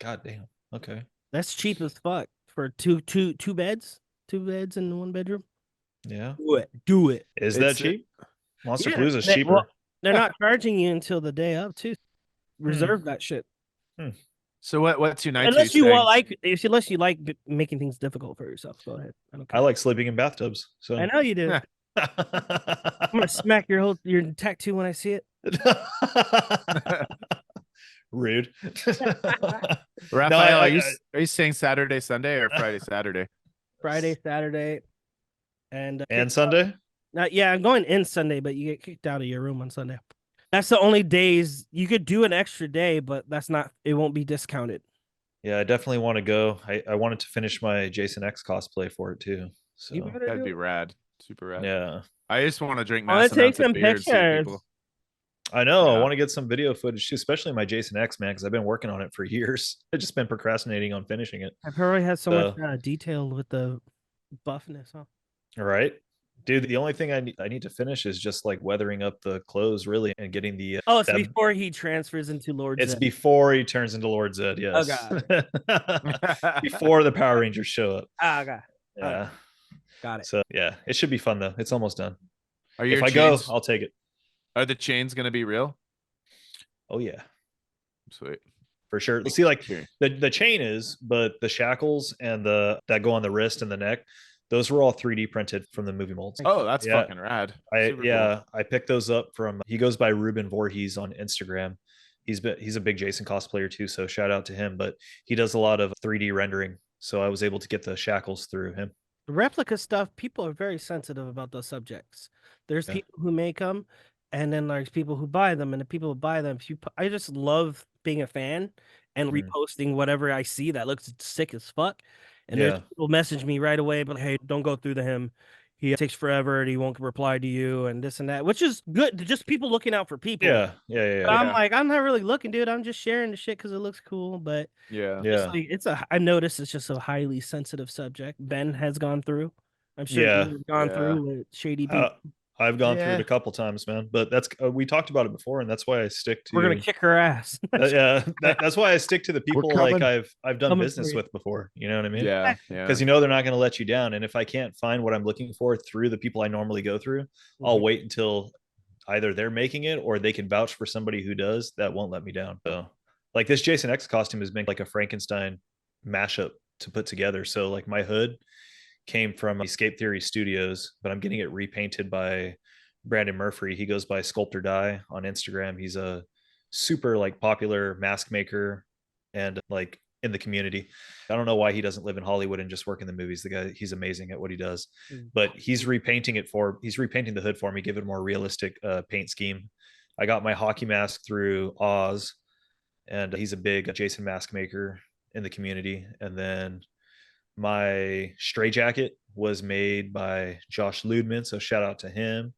God damn. Okay. That's cheap as fuck for two beds, 2 beds in 1 bedroom. Yeah. Do it. Is that It's- cheap? Monster Yeah, Blues is they- cheaper. well, they're not charging you until the day of too. Reserve that shit. So what's your night? Unless you like making things difficult for yourself. Go ahead. I don't care. I like sleeping in bathtubs. So I know you do. I'm gonna smack your tattoo when I see it. Rude. Raphael, I- are you saying Saturday, Sunday, or Friday, Saturday? Friday, Saturday, and and Sunday? yeah, I'm going in Sunday, but you get kicked out of your room on Sunday. That's the only days you could do an extra day, but it won't be discounted. Yeah, I definitely want to go. I wanted to finish my Jason X cosplay for it too. So You better That'd do be it. rad. Super rad. yeah. I just want to drink I wanna massive take amounts of some beer and see pictures. people. I know. I Yeah. want to get some video footage too, especially my Jason X, man, because I've been working on it for years. I've just been procrastinating on finishing it. I probably has so much So- detail with the buffness. Huh? All right. Dude, the only thing I need to finish is just like weathering up the clothes really and getting the Oh, it's them- before he transfers into Lord it's Zed. before he turns into Lord Zed, yes. Before the Power Rangers show up. Okay. Yeah. Got it. So yeah, it should be fun though. It's almost done. Are If your I go, chains, I'll take it. are the chains gonna be real? Oh yeah, Sweet. for sure. See, like Here. the chain is, but the shackles and that go on the wrist and the neck, Those were all 3D printed from the movie molds. Oh, that's Yeah. fucking rad. I Super cool. I picked those up from, he goes by Ruben Voorhees on Instagram. He's a big Jason cosplayer too, so shout out to him. But he does a lot of 3D rendering, so I was able to get the shackles through him. Replica stuff, people are very sensitive about those subjects. There's Yeah. people who make them, and then there's people who buy them, and the people who buy them, I just love being a fan and reposting whatever I see that looks sick as fuck. And there's people message me right away, but hey, don't go through him. He takes forever and he won't reply to you and this and that, which is good. Just people looking out for people. Yeah. But I'm like, I'm not really looking, dude. I'm just sharing the shit because it looks cool. But Yeah. I noticed it's just a highly sensitive subject. Ben has gone through. I'm sure you've gone through with shady people. I've gone through it a couple times, man. But that's we talked about it before, and that's why I stick to. We're gonna kick her ass. That's why I stick to the people like I've done business with before. You know what I mean? Yeah. Because they're not going to let you down. And if I can't find what I'm looking for through the people I normally go through, I'll wait until either they're making it or they can vouch for somebody who does. That won't let me down. So, like this Jason X costume is making like a Frankenstein mashup to put together. So, like my hood came from Escape Theory Studios, but I'm getting it repainted by Brandon Murphy. He goes by Sculptor Die on Instagram. He's a super like popular mask maker and like in the community. I don't know why he doesn't live in Hollywood and just work in the movies. The guy, he's amazing at what he does. But he's repainting the hood for me, give it a more realistic paint scheme. I got my hockey mask through Oz, and he's a big Jason mask maker in the community. And then my stray jacket was made by Josh Ludman, so shout out to him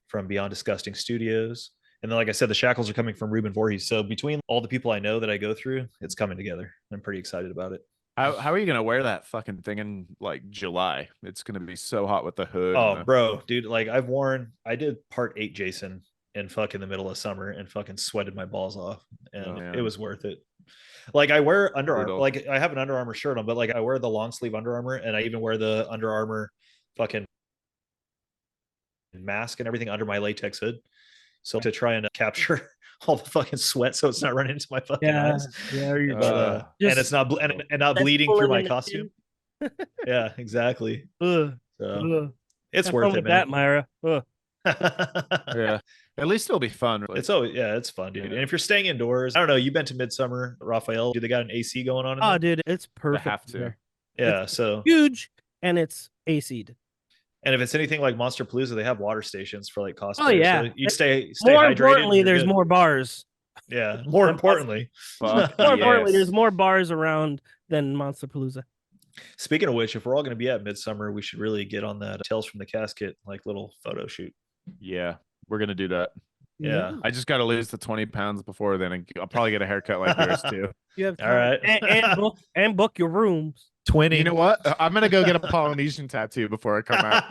from Beyond Disgusting Studios. And then, like I said, the shackles are coming from Ruben Voorhees. So between all the people I know that I go through, it's coming together. I'm pretty excited about it. How are you gonna wear that fucking thing in like July? It's gonna be so hot with the hood. Oh, bro, dude, like I did part 8 Jason in fucking the middle of summer and fucking sweated my balls off, and it was worth it. Like I wear Under Armour, like I have an Under Armour shirt on, but like I wear the long sleeve Under Armour, and I even wear the Under Armour fucking mask and everything under my latex hood. So to try and capture all the fucking sweat, so it's not running into my fucking eyes. And it's not and not bleeding through my costume. Yeah, exactly. So it's worth it, man. That Myra. Yeah. At least it'll be fun. It's it's fun, dude. And if you're staying indoors, I don't know, you've been to Midsummer, Raphael. Do they got an AC going on? Oh, dude, it's perfect. They have to. Yeah, it's so huge and it's AC'd. And if it's anything like Monster Palooza, they have water stations for like cosplayers. Oh yeah, so you stay more hydrated. Importantly, there's more bars. Yeah, more importantly, there's more bars around than Monster Palooza. Speaking of which, if we're all going to be at Midsummer, we should really get on that Tales from the Casket like little photo shoot. Yeah, we're gonna do that. Yeah, I just got to lose the 20 pounds before then, and I'll probably get a haircut like yours too. You have all right, and book your rooms. 20. You know what? I'm gonna go get a Polynesian tattoo before I come out.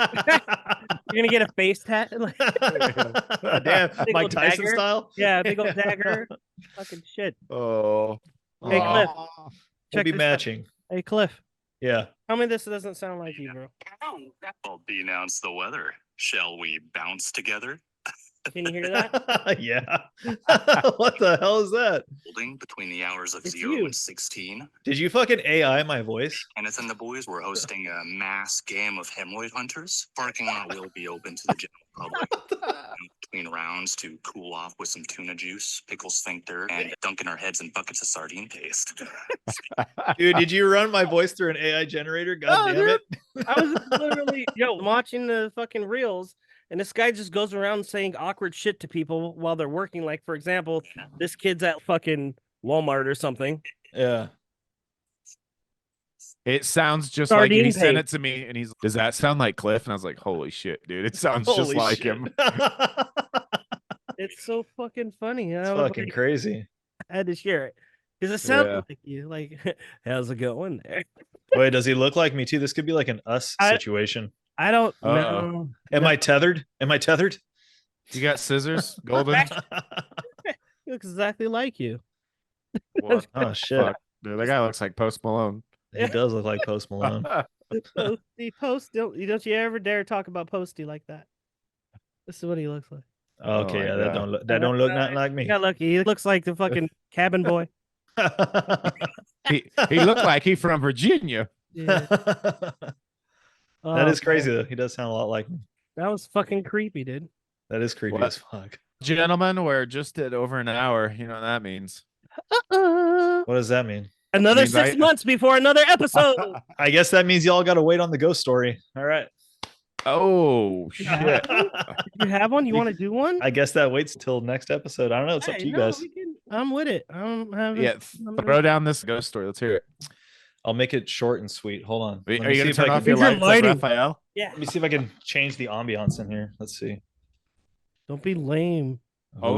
You're gonna get a face tat, damn, Mike Tyson dagger. style. Yeah, big old dagger. Fucking shit. Oh, hey Cliff, we'll be matching. Hey Cliff. Yeah. Tell me this doesn't sound like you, bro. I'll announce the weather. Shall we bounce together? Can you hear that? Yeah. What the hell is that? Holding between the hours of It's 0 you. and 16. Did you fucking AI my voice? Kenneth and the boys were hosting a mass game of hemorrhoid hunters. Parking lot will be open to the general public. Between rounds to cool off with some tuna juice, pickle sphincter, and dunking our heads in buckets of sardine paste. Dude, did you run my voice through an AI generator? God damn it. I was literally watching the fucking reels, and this guy just goes around saying awkward shit to people while they're working. Like, for example, this kid's at fucking Walmart or something. Yeah. It sounds just Sardine like he sent it paste. to me, and he's, does that sound like Cliff? And I was like, holy shit, dude, it sounds just Holy like shit. him. It's so fucking funny. It's fucking crazy. I had to share it because it sounds like you. Like, how's it going there? Wait, does he look like me too? This could be like an us situation. I don't Uh-oh. know. Am I tethered? Am I tethered? You got scissors, Golden? He looks exactly like you. What? Oh shit. Fuck, dude, that guy looks like Post Malone. He does look like Post Malone. Don't you ever dare talk about Posty like that. This is what he looks like. Okay, my yeah, God. that don't look nothing like me. Yeah, look, he looks like the fucking cabin boy. He looked like he from Virginia. Yeah. That Oh, is crazy man. though. He does sound a lot like me. That was fucking creepy, dude. That is creepy What? as fuck. Gentlemen, we're just at over an hour. You know what that means. Uh-uh. What does that mean? Another Means 6 months before another episode. I guess that means y'all got to wait on the ghost story. All right. Oh You have shit! one? You have one? You want to do one? I guess that waits till next episode. I don't know. It's up Hey, to you no, guys. we can. I'm with it. I'm having. Yeah, throw down this ghost story. Let's hear it. I'll make it short and sweet. Hold on. Wait, Let are me you see gonna if I turn can. off your Use your lights like lighting. Raphael? Yeah. Let me see if I can change the ambiance in here. Let's see. Don't be lame. Oh.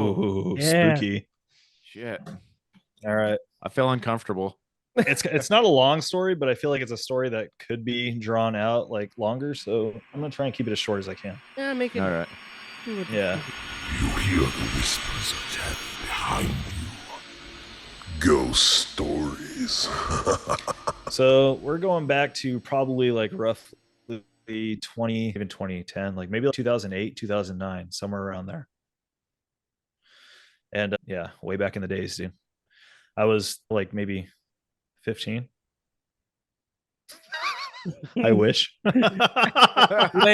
Ooh, Yeah. spooky. Shit! All right. I feel uncomfortable. It's not a long story, but I feel like it's a story that could be drawn out like longer. So I'm gonna try and keep it as short as I can. Yeah, make it. All right. do what Yeah. You hear the whispers of death behind you. Ghost stories. So we're going back to probably like roughly 20, even 2010, like maybe like 2008, 2009, somewhere around there. And yeah, way back in the days, dude. I was like maybe 15. I wish. Way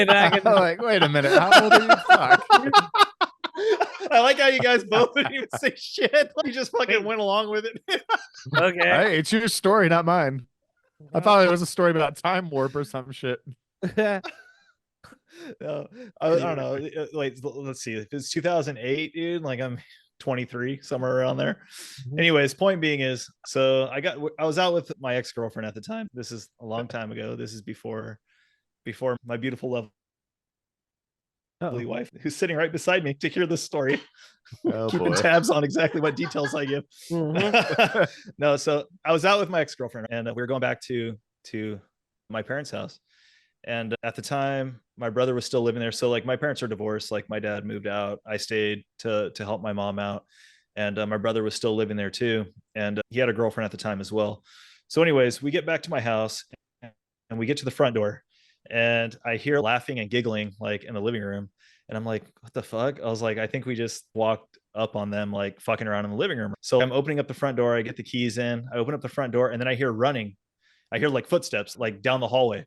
back in the- Like, wait a minute. How old are you? Fuck. I like how you guys both didn't even say shit. You just fucking went along with it. Okay. Hey, it's your story, not mine. I thought it was a story about time warp or some shit. No, I don't know. Wait, let's see. If it's 2008, dude, like I'm 23, somewhere around there. Anyways, point being is, so I was out with my ex-girlfriend at the time. This is a long time ago. This is before my beautiful lovely Uh-oh. wife, who's sitting right beside me to hear this story, Oh keeping boy. tabs on exactly what details I give. Mhm. No, so I was out with my ex-girlfriend, and we were going back to my parents' house. And at the time, my brother was still living there. So like my parents are divorced. Like my dad moved out. I stayed to help my mom out, and my brother was still living there too. And he had a girlfriend at the time as well. So, anyways, we get back to my house, and we get to the front door, and I hear laughing and giggling like in the living room. And I'm like, what the fuck? I was like, I think we just walked up on them like fucking around in the living room. So I'm opening up the front door. I get the keys in. I open up the front door, and then I hear running. I hear like footsteps like down the hallway.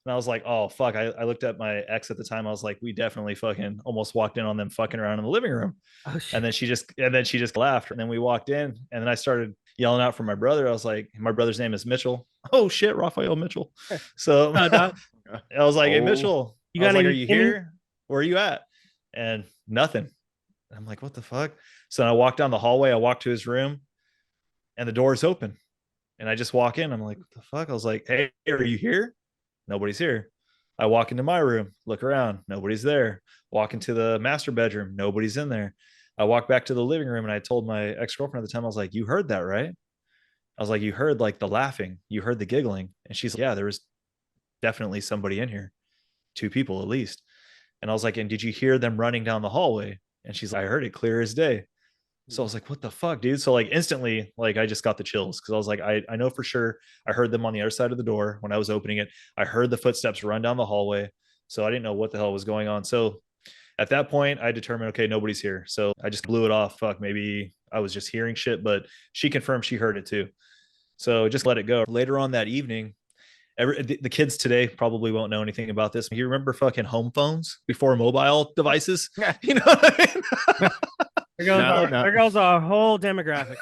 And I was like, oh, fuck. I looked at my ex at the time. I was like, we definitely fucking almost walked in on them fucking around in the living room. Oh, shit. And then she just laughed. And then we walked in, and then I started yelling out for my brother. I was like, my brother's name is Mitchell. Oh, shit, Raphael Mitchell. So Dog. I was like, hey, Oh. Mitchell. You I was got like, are any you Timmy? here? Where are you at? And nothing. I'm like, what the fuck? So I walked down the hallway. I walked to his room, and the door is open. And I just walk in. I'm like, what the fuck? I was like, hey, are you here? Nobody's here. I walk into my room, look around, nobody's there. Walk into the master bedroom, nobody's in there. I walk back to the living room, and I told my ex-girlfriend at the time, I was like, you heard that, right? I was like, you heard like the laughing, you heard the giggling. And she's like, yeah, there was definitely somebody in here, 2 people at least. And I was like, and did you hear them running down the hallway? And she's like, I heard it clear as day. So I was like, what the fuck, dude? So like instantly, like I just got the chills, because I was like, I know for sure I heard them on the other side of the door when I was opening it. I heard the footsteps run down the hallway. So I didn't know what the hell was going on. So at that point, I determined, okay, nobody's here. So I just blew it off. Fuck, maybe I was just hearing shit, but she confirmed she heard it too. So just let it go. Later on that evening, the kids today probably won't know anything about this. You remember fucking home phones before mobile devices? You know what I mean? There goes our whole demographic.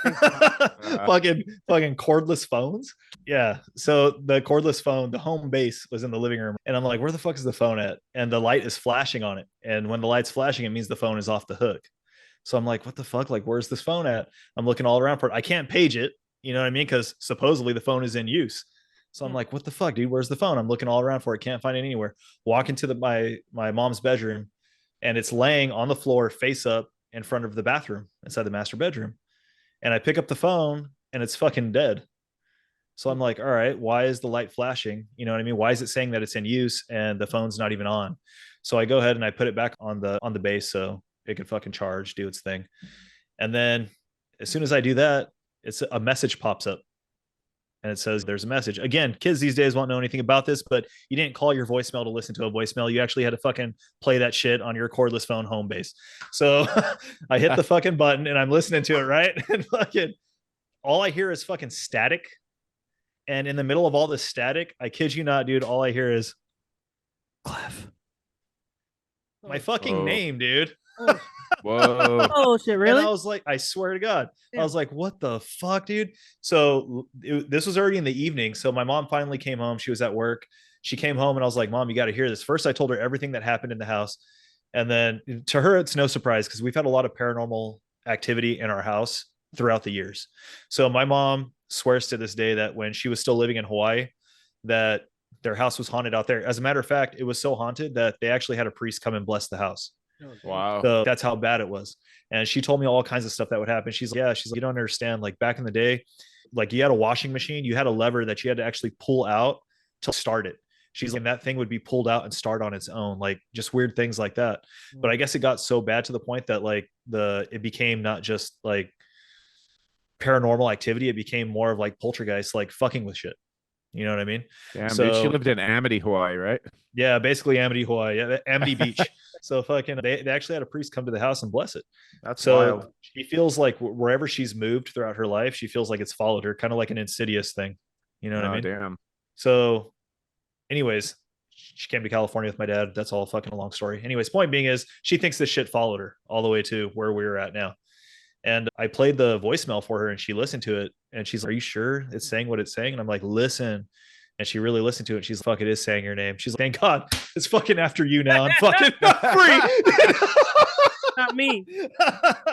fucking cordless phones. Yeah. So the cordless phone, the home base was in the living room. And I'm like, where the fuck is the phone at? And the light is flashing on it. And when the light's flashing, it means the phone is off the hook. So I'm like, what the fuck? Like, where's this phone at? I'm looking all around for it. I can't page it. You know what I mean? Because supposedly the phone is in use. So I'm like, what the fuck, dude? Where's the phone? I'm looking all around for it. Can't find it anywhere. Walk into my mom's bedroom, and it's laying on the floor face up in front of the bathroom inside the master bedroom. And I pick up the phone, and it's fucking dead. So I'm like, all right, why is the light flashing? You know what I mean? Why is it saying that it's in use and the phone's not even on? So I go ahead and I put it back on the base so it could fucking charge, do its thing. And then as soon as I do that, it's a message pops up. And it says there's a message. Again, kids these days won't know anything about this, but you didn't call your voicemail to listen to a voicemail. You actually had to fucking play that shit on your cordless phone home base. So I hit the fucking button, and I'm listening to it, right? And fucking all I hear is fucking static. And in the middle of all this static, I kid you not, dude, all I hear is Cliff. My Oh, fucking Oh. name, dude. oh, Whoa. oh shit! And Really? I was like, I swear to God, Yeah. I was like, what the fuck, dude? So this was already in the evening. So my mom finally came home. She was at work. She came home and I was like, Mom, you got to hear this. First, I told her everything that happened in the house. And then to her, it's no surprise because we've had a lot of paranormal activity in our house throughout the years. So my mom swears to this day that when she was still living in Hawaii, that their house was haunted out there. As a matter of fact, it was so haunted that they actually had a priest come and bless the house. Oh, damn. Wow. So that's how bad it was. And she told me all kinds of stuff that would happen. She's like, yeah, she's like, you don't understand. Like back in the day, like you had a washing machine, you had a lever that you had to actually pull out to start it. She's like, and that thing would be pulled out and start on its own, like just weird things like that. But I guess it got so bad to the point that like it became not just like paranormal activity, it became more of like poltergeist, like fucking with shit. You know what I mean? Damn, So- dude. She lived in Amity, Hawaii, right? Yeah, basically Amity, Hawaii. Yeah, Amity Beach. So fucking they actually had a priest come to the house and bless it. That's So wild. she feels like wherever she's moved throughout her life, she feels like it's followed her, kind of like an insidious thing. You know what I Oh, mean? damn. So, anyways, she came to California with my dad. That's all fucking a long story. Anyways, point being is she thinks this shit followed her all the way to where we're at now. And I played the voicemail for her and she listened to it and she's like, are you sure it's saying what it's saying? And I'm like, listen. And she really listened to it. She's like, fuck, it is saying your name. She's like, thank God it's fucking after you now. I'm fucking free. Not me.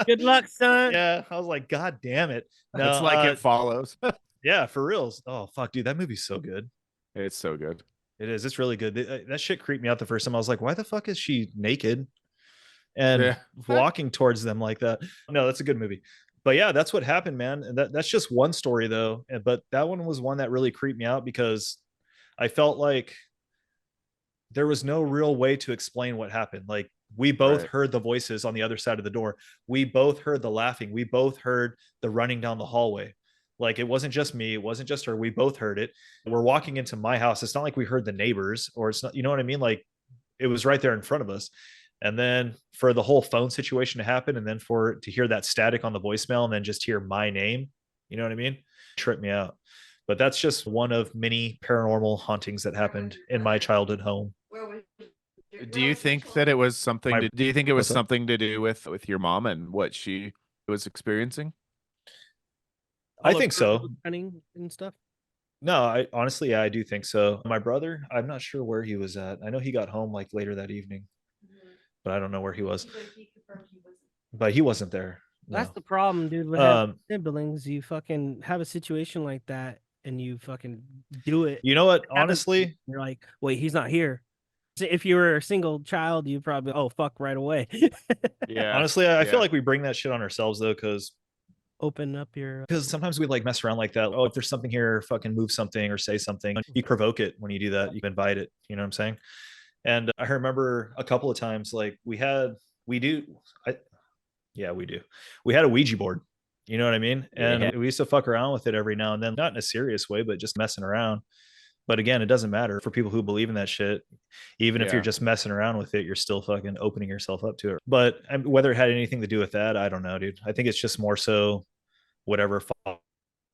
Good luck, son. Yeah. I was like, God damn it. No, It's like it follows. yeah, for reals. Oh, fuck, dude. That movie's so good. It's so good. It is. It's really good. That shit creeped me out the first time. I was like, why the fuck is she naked and Yeah. walking towards them like that? No, that's a good movie. But yeah, that's what happened, man. And that's just one story though. But that one was one that really creeped me out because I felt like there was no real way to explain what happened. Like we both Right. heard the voices on the other side of the door. We both heard the laughing. We both heard the running down the hallway. Like it wasn't just me, it wasn't just her. We both heard it. We're walking into my house. It's not like we heard the neighbors or it's not, you know what I mean? Like it was right there in front of us. And then for the whole phone situation to happen, and then for to hear that static on the voicemail and then just hear my name, you know what I mean? Tripped me out. But that's just one of many paranormal hauntings that happened in my childhood home. Do you think that it was something? My- Do you think it was What's that? something to do with your mom and what she was experiencing? I All of think her so. running and stuff. No, I honestly, yeah, I do think so. My brother, I'm not sure where he was at. I know he got home like later that evening, but I don't know where he was. But he wasn't there. That's No. the problem, dude. With having Um, siblings, you fucking have a situation like that, and you fucking do it. you know what? happens- Honestly, You're like, wait, he's not here. So if you were a single child, you probably, oh fuck, right away. Yeah. honestly, I yeah. feel like we bring that shit on ourselves though, because Open up your. sometimes we like mess around like that. Oh, if there's something here, fucking move something or say something. You provoke it when you do that. You invite it. You know what I'm saying? And I remember a couple of times, like we do. Yeah, we do. We had a Ouija board. You know what I mean? And Yeah. we used to fuck around with it every now and then, not in a serious way, but just messing around. But again, it doesn't matter for people who believe in that shit. Even if Yeah. you're just messing around with it, you're still fucking opening yourself up to it. But whether it had anything to do with that, I don't know, dude. I think it's just more so whatever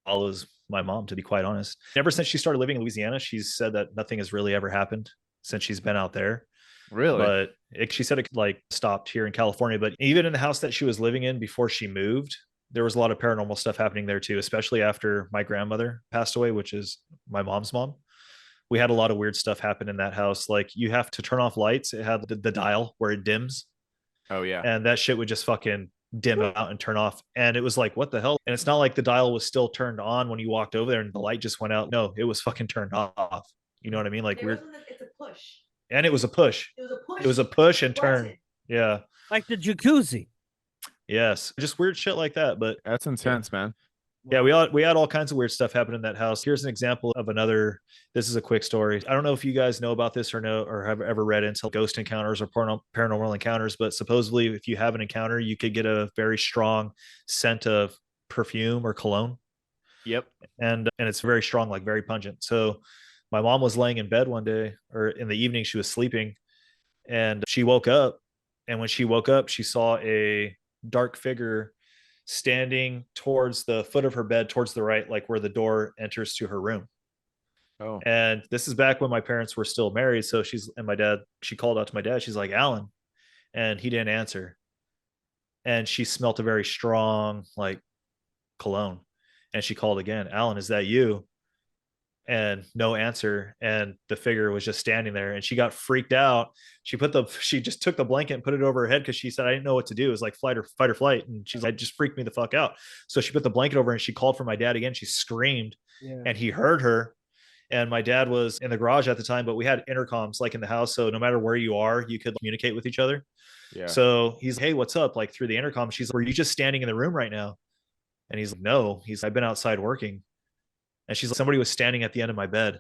follows my mom, to be quite honest. Ever since she started living in Louisiana, she's said that nothing has really ever happened since she's been out there. Really? But she said it like stopped here in California. But even in the house that she was living in before she moved, there was a lot of paranormal stuff happening there too, especially after my grandmother passed away, which is my mom's mom. We had a lot of weird stuff happen in that house. Like you have to turn off lights. It had the dial where it dims, Oh yeah. and that shit would just fucking dim out and turn off. And it was like, what the hell? And it's not like the dial was still turned on when you walked over there and the light just went out. No, it was fucking turned off. You know what I mean? Like weird. It's a push. And it was a push. It was a push. It was a push and Button. turn. Yeah. Like the jacuzzi. Yes. Just weird shit like that. But That's intense, man. yeah, we had all kinds of weird stuff happen in that house. Here's an example of another. This is a quick story. I don't know if you guys know about this or know or have ever read into ghost encounters or paranormal encounters, but supposedly if you have an encounter, you could get a very strong scent of perfume or cologne. Yep. And it's very strong, like very pungent. So my mom was laying in bed one day, or in the evening she was sleeping, and she woke up, and when she woke up she saw a dark figure standing towards the foot of her bed towards the right, like where the door enters to her room. Oh. And this is back when my parents were still married. So she called out to my dad. She's like, Alan. And he didn't answer. And she smelt a very strong, like, cologne. And she called again, Alan, is that you? And no answer. And the figure was just standing there. And she got freaked out. She just took the blanket and put it over her head because she said, I didn't know what to do. It was like fight or flight. And she's like, just freaked me the fuck out. So she put the blanket over and she called for my dad again. She screamed and he heard her. And my dad was in the garage at the time, but we had intercoms like in the house. So no matter where you are, you could communicate with each other. Yeah. So he's like, hey, what's up? Like through the intercom, she's like, were you just standing in the room right now? And he's like, no. I've been outside working. And she's like, somebody was standing at the end of my bed.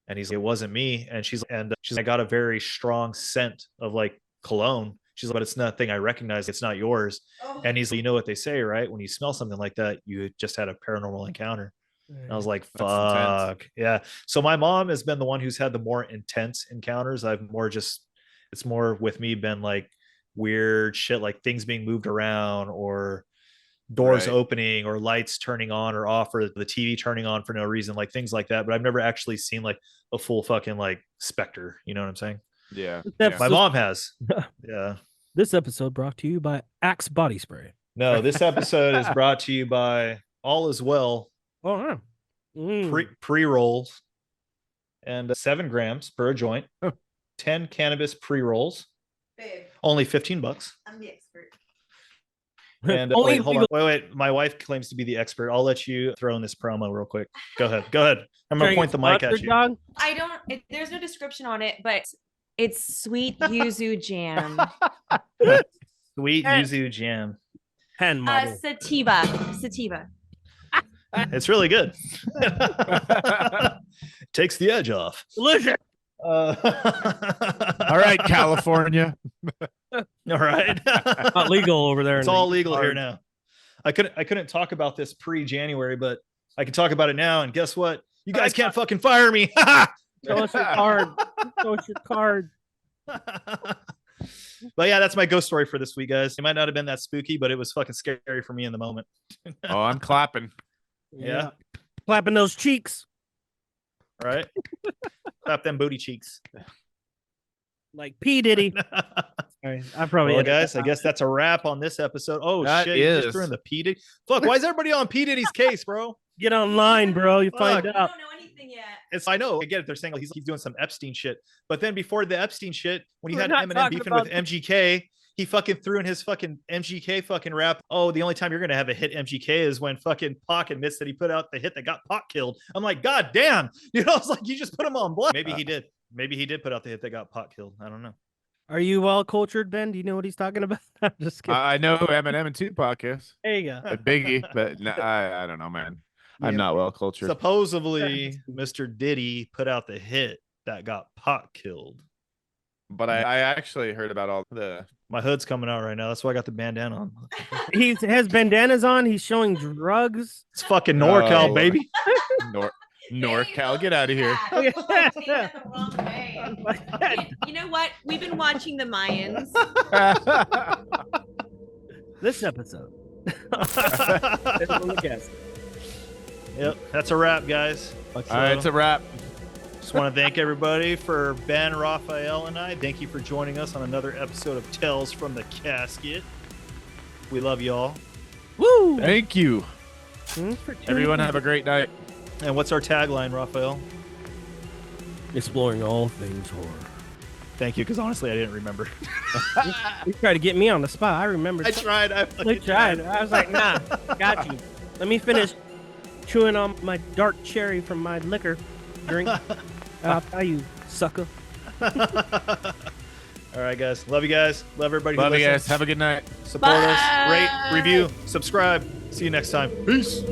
And he's like, it wasn't me. And she's like, I got a very strong scent of like cologne. She's like, but it's nothing I recognize. It's not yours. Oh. And he's like, you know what they say, right? When you smell something like that, you just had a paranormal encounter. And I was like, fuck. Yeah. So my mom has been the one who's had the more intense encounters. It's more with me been like weird shit, like things being moved around or doors opening or lights turning on or off or the TV turning on for no reason, like things like that. But I've never actually seen like a full fucking like specter. You know what I'm saying? Yeah. My mom has. Yeah. This episode brought to you by Axe Body Spray. No, this episode is brought to you by All Is Well. Oh, pre-rolls and 7 grams per joint. 10 cannabis pre-rolls. Babe. Only $15. I'm the expert. And wait, hold on. Wait. My wife claims to be the expert. I'll let you throw in this promo real quick. Go ahead. I'm gonna point the mic at you. Dog? There's no description on it, but it's sweet yuzu jam. Sweet yuzu jam. Hand model. Sativa. It's really good. Takes the edge off. Delicious. All right, California. All right. Not legal over there. It's all legal here now. I couldn't talk about this pre-January, but I can talk about it now. And guess what? You guys can't fucking fire me. Show us your card. Show us your card. But yeah, that's my ghost story for this week, guys. It might not have been that spooky, but it was fucking scary for me in the moment. Oh, I'm clapping. Yeah. Clapping those cheeks. Right? Clap them booty cheeks. Like P. Diddy. Sorry, I probably. Well, guys, I guess that's a wrap on this episode. Oh, shit. You just threw in the P. Diddy. Fuck, why is everybody on P. Diddy's case, bro? Get online, bro. You find out. I don't know anything yet. I know. I get it. They're saying like he's doing some Epstein shit. But then before the Epstein shit, when you had Eminem beefing with MGK, he fucking threw in his fucking MGK fucking rap. Oh, the only time you're going to have a hit MGK is when fucking Pac admits that he put out the hit that got Pac killed. I'm like, God damn. You know, it's like you just put him on blast. Maybe he did. Maybe he did put out the hit that got Pac killed. I don't know. Are you well cultured, Ben? Do you know what he's talking about? I'm just kidding. I know who Eminem and Tupac is. There you go. Biggie, but no, I don't know, man. I'm not well cultured. Supposedly, Mr. Diddy put out the hit that got Pac killed. But I actually heard about all My hood's coming out right now. That's why I got the bandana on. He has bandanas on. He's showing drugs. It's fucking NorCal, baby. NorCal, get out of here. You know what? We've been watching the Mayans. This episode. Yep, that's a wrap, guys. All right, it's a wrap. Just want to thank everybody for Ben, Raphael, and I. Thank you for joining us on another episode of Tales from the Casket. We love y'all. Woo! Thank you. Everyone have a great night. And what's our tagline, Raphael? Exploring all things horror. Thank you, because honestly, I didn't remember. You tried to get me on the spot. I remembered. I tried. I tried. I was like, nah, got you. Let me finish chewing on my dark cherry from my liquor drink. I'll tell you, sucker. All right, guys. Love you guys. Love everybody. Love you guys. Have a good night. Support us. Rate, review, subscribe. See you next time. Peace.